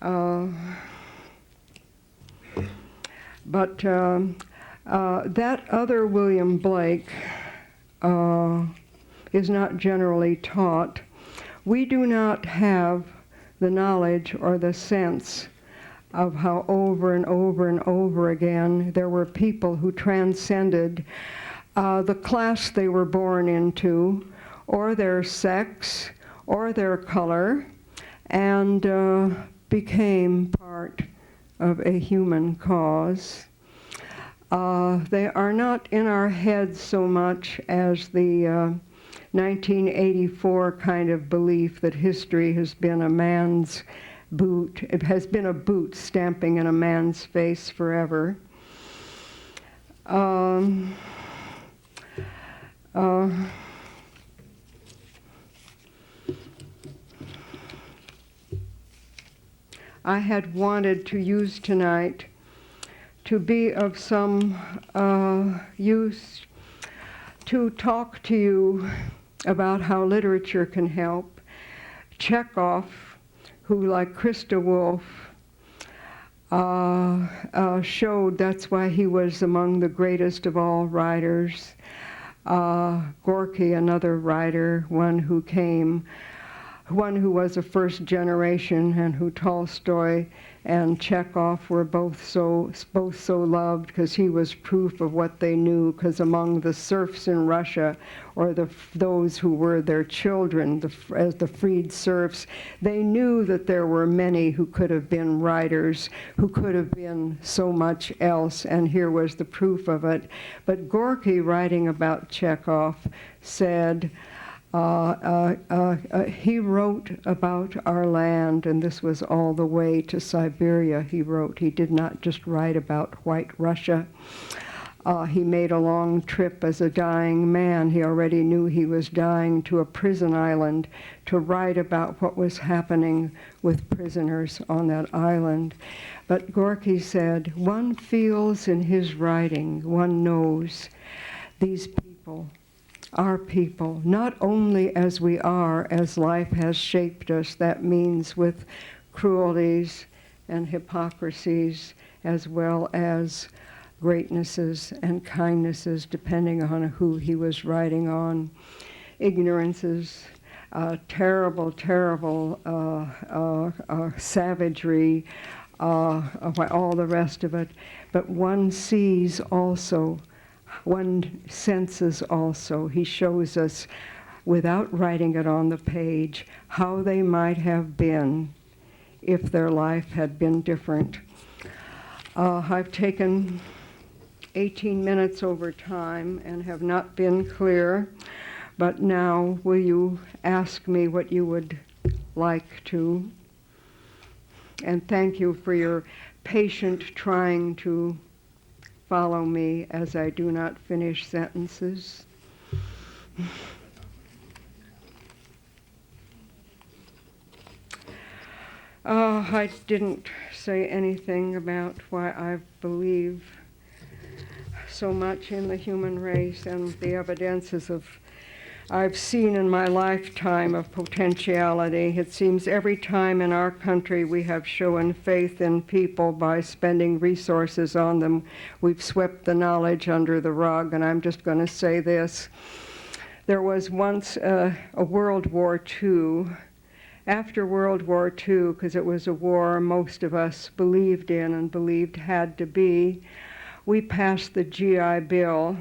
S2: But that other William Blake is not generally taught. We do not have the knowledge or the sense of how over and over and over again there were people who transcended the class they were born into, or their sex, or their color, and became part of a human cause. They are not in our heads so much as the 1984 kind of belief that history has been a man's boot. It has been a boot stamping in a man's face forever. I had wanted to use tonight to be of some use to talk to you about how literature can help. Chekhov, who, like Christa Wolf, showed that's why he was among the greatest of all writers. Gorky, another writer, one who was a first generation, and who Tolstoy and Chekhov were both so loved because he was proof of what they knew, because among the serfs in Russia, or those who were their children, as the freed serfs, they knew that there were many who could have been writers, who could have been so much else, and here was the proof of it. But Gorky, writing about Chekhov, said, he wrote about our land, and this was all the way to Siberia he wrote. He did not just write about White Russia. He made a long trip as a dying man. He already knew he was dying, to a prison island to write about what was happening with prisoners on that island. But Gorky said, one feels in his writing, one knows these people, our people, not only as we are, as life has shaped us, that means with cruelties and hypocrisies, as well as greatnesses and kindnesses, depending on who he was writing on, ignorances, terrible, terrible savagery, all the rest of it. But one sees also, one senses also, he shows us, without writing it on the page, how they might have been if their life had been different. I've taken 18 minutes over time and have not been clear, but now will you ask me what you would like to? And thank you for your patient trying to follow me as I do not finish sentences. I didn't say anything about why I believe so much in the human race and the evidences I've seen in my lifetime of potentiality. It seems every time in our country we have shown faith in people by spending resources on them, we've swept the knowledge under the rug. And I'm just going to say this. There was once a World War II. After World War II, because it was a war most of us believed in and believed had to be, we passed the GI Bill.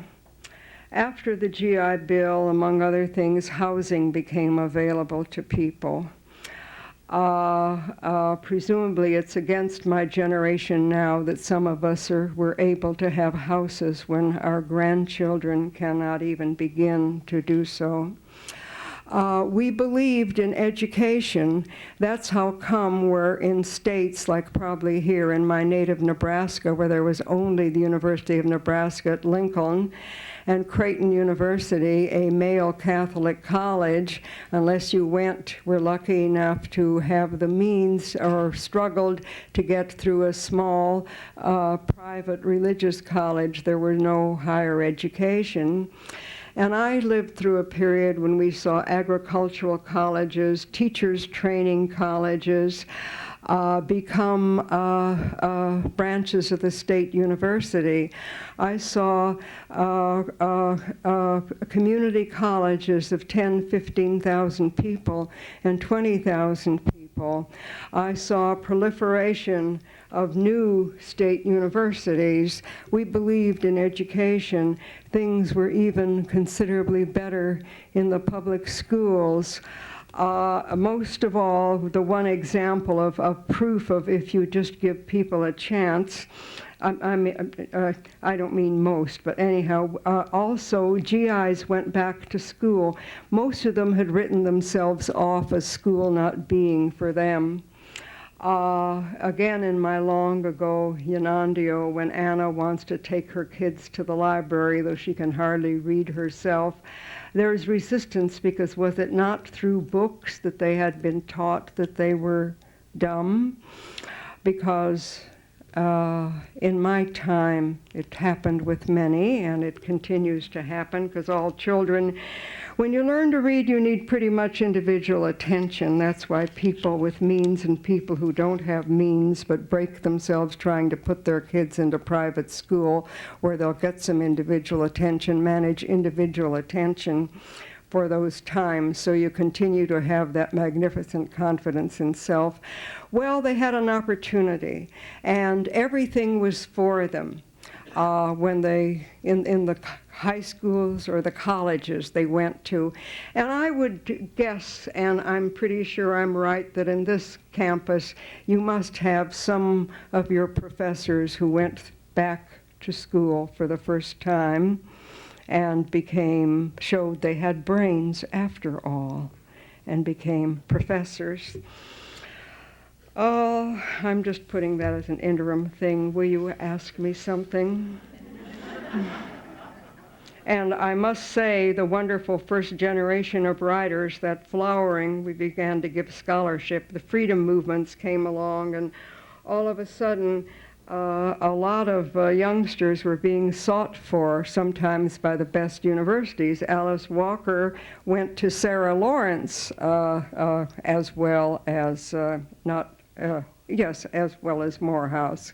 S2: After the GI Bill, among other things, housing became available to people. Presumably it's against my generation now that some of us were able to have houses when our grandchildren cannot even begin to do so. We believed in education. That's how come we're in states like probably here in my native Nebraska, where there was only the University of Nebraska at Lincoln, and Creighton University, a male Catholic college, unless you were lucky enough to have the means or struggled to get through a small private religious college. There was no higher education. And I lived through a period when we saw agricultural colleges, teachers training colleges, become branches of the state university. I saw community colleges of 10, 15,000 people and 20,000 people. I saw proliferation of new state universities. We believed in education. Things were even considerably better in the public schools. Most of all, the one example of proof of if you just give people a chance, I don't mean most, but anyhow, also GIs went back to school. Most of them had written themselves off as school not being for them. Again, in my long ago Yanandio, when Anna wants to take her kids to the library, though she can hardly read herself, there's resistance because was it not through books that they had been taught that they were dumb? Because in my time, it happened with many, and it continues to happen because all children, when you learn to read, you need pretty much individual attention. That's why people with means and people who don't have means but break themselves trying to put their kids into private school where they'll get some individual attention, manage individual attention for those times, so you continue to have that magnificent confidence in self. Well, they had an opportunity, and everything was for them. When they, in the high schools or the colleges they went to. And I would guess, and I'm pretty sure I'm right, that in this campus you must have some of your professors who went back to school for the first time and showed they had brains after all, and became professors. Oh, I'm just putting that as an interim thing. Will you ask me something? And I must say, the wonderful first generation of writers, that flowering, we began to give scholarship. The freedom movements came along, and all of a sudden, a lot of youngsters were being sought for, sometimes by the best universities. Alice Walker went to Sarah Lawrence, as well as as well as Morehouse.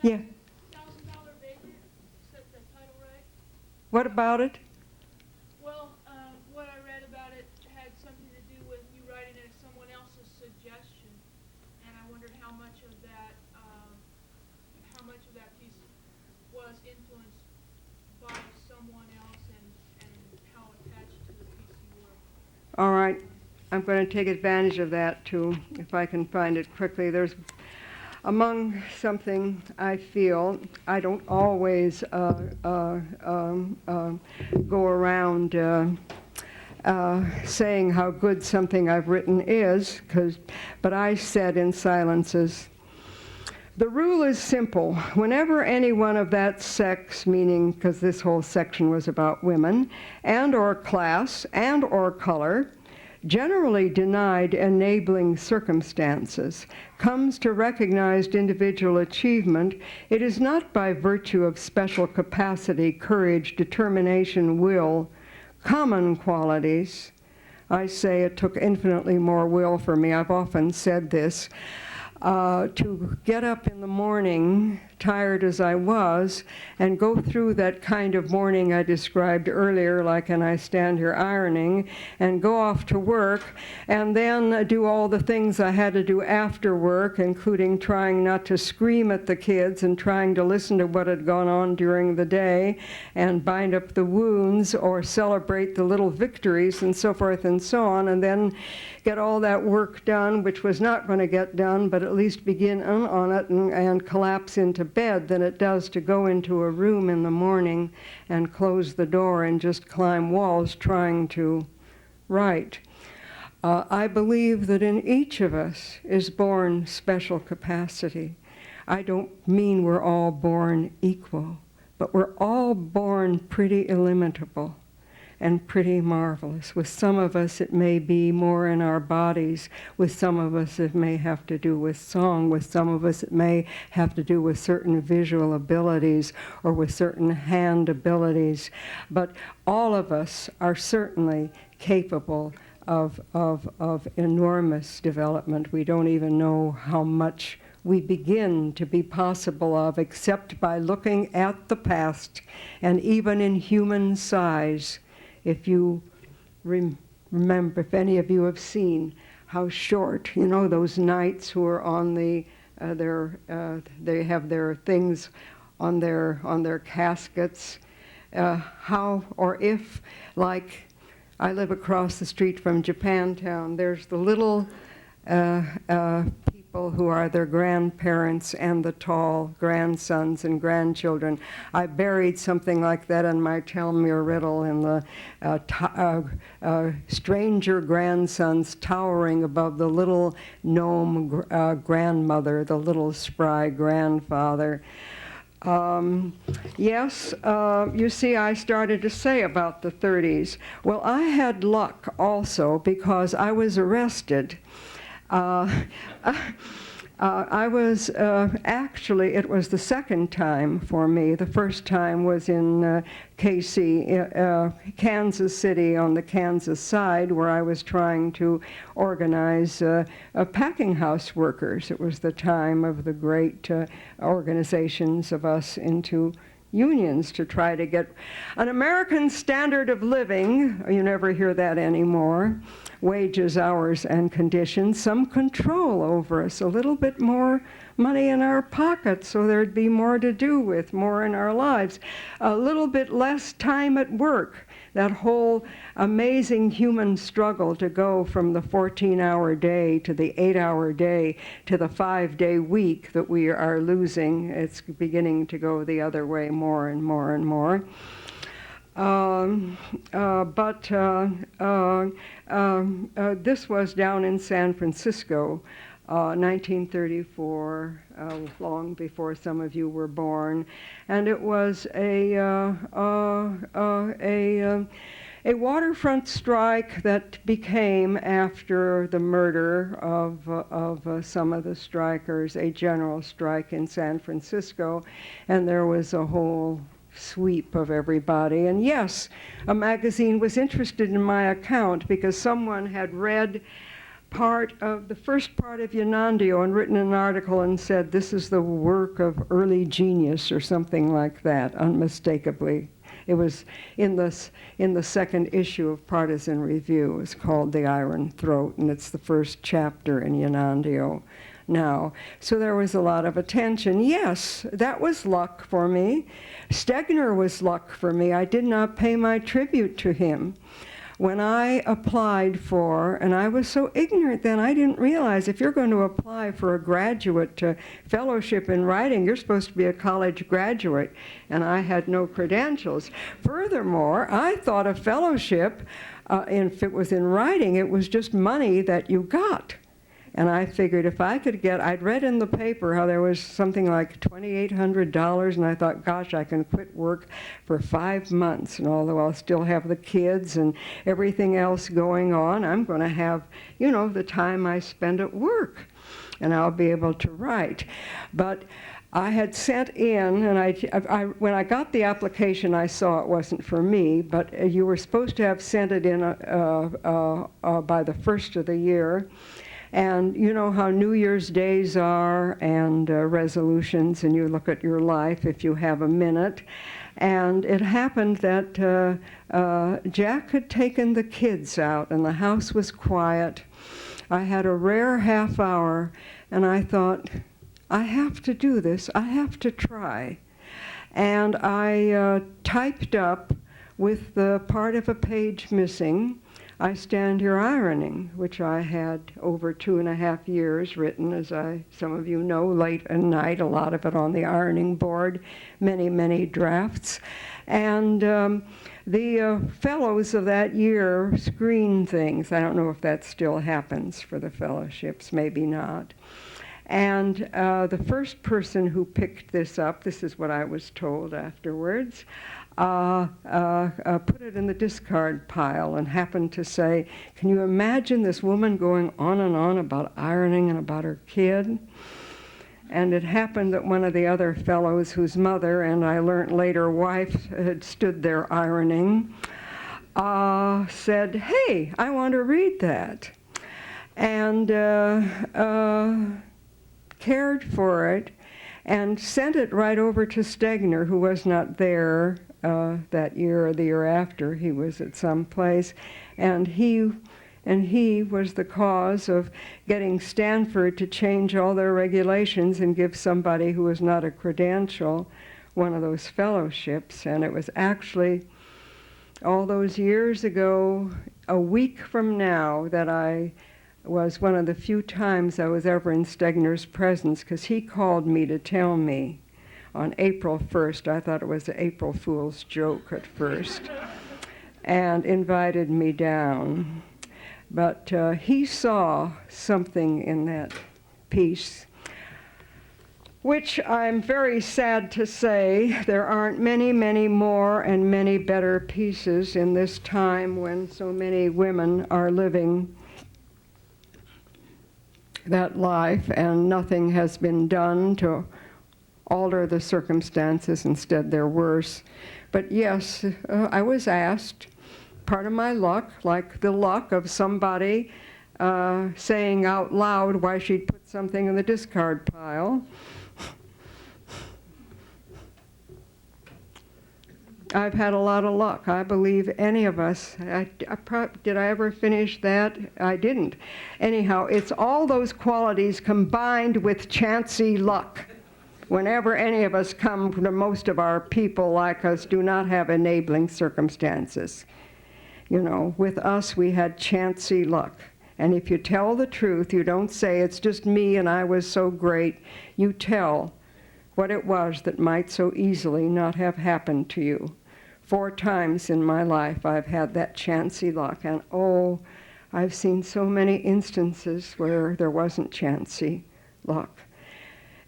S2: Yeah.
S3: $1,000 Baker, set the title right?
S2: What about it?
S3: Well, what I read about it had something to do with you writing it as someone else's suggestion, and I wondered how much of that piece was influenced by someone else, and how attached to the piece you were.
S2: All right. I'm going to take advantage of that too, if I can find it quickly. There's among something I feel, I don't always go around saying how good something I've written is, but I said in silences, the rule is simple. Whenever anyone of that sex, meaning, because this whole section was about women, and or class, and or color, generally denied enabling circumstances, comes to recognized individual achievement, it is not by virtue of special capacity, courage, determination, will, common qualities. I say it took infinitely more will for me. I've often said this. To get up in the morning, tired as I was, and go through that kind of morning I described earlier, like, and I stand here ironing, and go off to work, and then do all the things I had to do after work, including trying not to scream at the kids and trying to listen to what had gone on during the day, and bind up the wounds or celebrate the little victories and so forth and so on, and then get all that work done, which was not going to get done, but at least begin on it and collapse into bed than it does to go into a room in the morning and close the door and just climb walls trying to write. I believe that in each of us is born special capacity. I don't mean we're all born equal, but we're all born pretty illimitable and pretty marvelous. With some of us, it may be more in our bodies. With some of us, it may have to do with song. With some of us, it may have to do with certain visual abilities or with certain hand abilities. But all of us are certainly capable of enormous development. We don't even know how much we begin to be possible of except by looking at the past, and even in human size. If you remember, if any of you have seen how short, you know, those knights who are on they have their things on their caskets, how or if, like, I live across the street from Japantown, there's the little people who are their grandparents and the tall grandsons and grandchildren. I buried something like that in my Tell Me a Riddle, in the stranger grandsons towering above the little gnome grandmother, the little spry grandfather. Yes, you see, I started to say about the 30s. Well, I had luck also because I was arrested. I was actually, it was the second time for me. The first time was in KC, Kansas City, on the Kansas side, where I was trying to organize packing house workers. It was the time of the great organizations of us into unions to try to get an American standard of living. You never hear that anymore. Wages, hours, and conditions, some control over us, a little bit more money in our pockets so there'd be more to do with, more in our lives, a little bit less time at work. That whole amazing human struggle to go from the 14-hour day to the 8-hour day to the 5-day week that we are losing. It's beginning to go the other way more and more and more. This was down in San Francisco, 1934, long before some of you were born, and it was a waterfront strike that became, after the murder of some of the strikers, a general strike in San Francisco, and there was a whole sweep of everybody. And yes, a magazine was interested in my account because someone had read the first part of Yanandio and written an article and said this is the work of early genius or something like that, unmistakably. It was in the second issue of Partisan Review. It's called The Iron Throat, and it's the first chapter in Yanandio now. So there was a lot of attention. Yes, that was luck for me. Stegner was luck for me. I did not pay my tribute to him. When I applied for, and I was so ignorant then, I didn't realize if you're going to apply for a graduate fellowship in writing, you're supposed to be a college graduate, and I had no credentials. Furthermore, I thought a fellowship, if it was in writing, it was just money that you got. And I figured if I could get, I'd read in the paper how there was something like $2,800, and I thought, gosh, I can quit work for 5 months, and although I'll still have the kids and everything else going on, I'm going to have, you know, the time I spend at work, and I'll be able to write. But I had sent in, and when I got the application, I saw it wasn't for me, but you were supposed to have sent it in by the first of the year. And you know how New Year's days are, and resolutions, and you look at your life if you have a minute. And it happened that Jack had taken the kids out, and the house was quiet. I had a rare half hour, and I thought, I have to do this. I have to try. And I typed up with the part of a page missing, I stand here ironing, which I had over 2.5 years written, as some of you know, late at night, a lot of it on the ironing board, many, many drafts. And the fellows of that year screen things. I don't know if that still happens for the fellowships, maybe not. And the first person who picked this up, this is what I was told afterwards, put it in the discard pile and happened to say, can you imagine this woman going on and on about ironing and about her kid? And it happened that one of the other fellows whose mother, and I learned later wife, had stood there ironing, said, hey, I want to read that. And cared for it and sent it right over to Stegner, who was not there that year or the year after. He was at some place, and he was the cause of getting Stanford to change all their regulations and give somebody who was not a credential one of those fellowships. And it was actually all those years ago, a week from now, that I was one of the few times I was ever in Stegner's presence, because he called me to tell me on April 1st, I thought it was an April Fool's joke at first, and invited me down. But he saw something in that piece, which I'm very sad to say there aren't many, many more and many better pieces in this time when so many women are living that life and nothing has been done to alter the circumstances. Instead, they're worse. But yes, I was asked, part of my luck, like the luck of somebody saying out loud why she'd put something in the discard pile. I've had a lot of luck. I believe any of us, did I ever finish that? I didn't. Anyhow, it's all those qualities combined with chancy luck. Whenever any of us come to, most of our people like us do not have enabling circumstances. You know, with us we had chancy luck. And if you tell the truth, you don't say it's just me and I was so great. You tell what it was that might so easily not have happened to you. 4 times in my life I've had that chancy luck, and oh, I've seen so many instances where there wasn't chancy luck.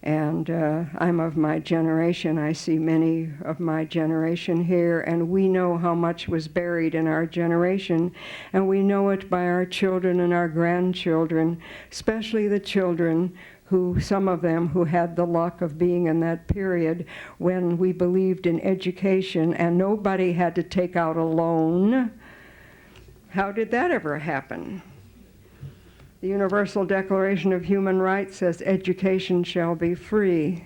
S2: And I'm of my generation. I see many of my generation here, and we know how much was buried in our generation, and we know it by our children and our grandchildren, especially the children who, some of them who had the luck of being in that period when we believed in education and nobody had to take out a loan. How did that ever happen? The Universal Declaration of Human Rights says education shall be free.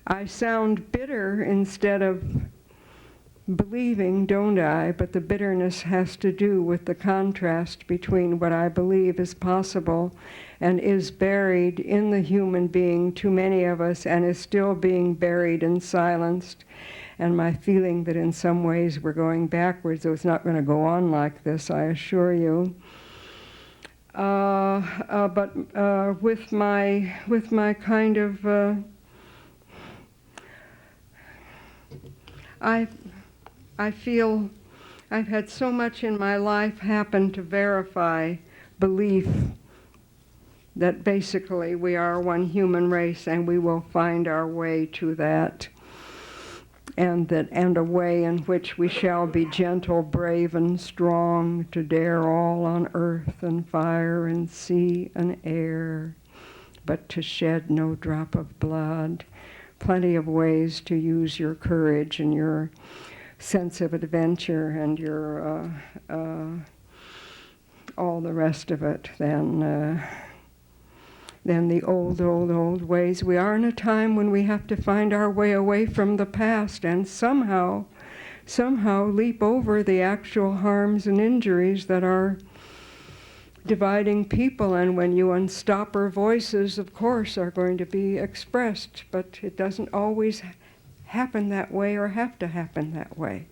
S2: I sound bitter instead of believing, don't I? But the bitterness has to do with the contrast between what I believe is possible and is buried in the human being, too many of us, and is still being buried and silenced. And my feeling that in some ways we're going backwards, though it's not going to go on like this, I assure you. But with my kind of I feel I've had so much in my life happen to verify belief that basically we are one human race and we will find our way to that, and a way in which we shall be gentle, brave, and strong to dare all on earth and fire and sea and air, but to shed no drop of blood. Plenty of ways to use your courage and your sense of adventure and your all the rest of it than the old ways. We are in a time when we have to find our way away from the past and somehow leap over the actual harms and injuries that are dividing people, and when you unstop our voices, of course, are going to be expressed, but it doesn't always happen that way or have to happen that way.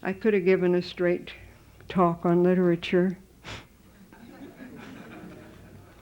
S2: I could have given a straight talk on literature,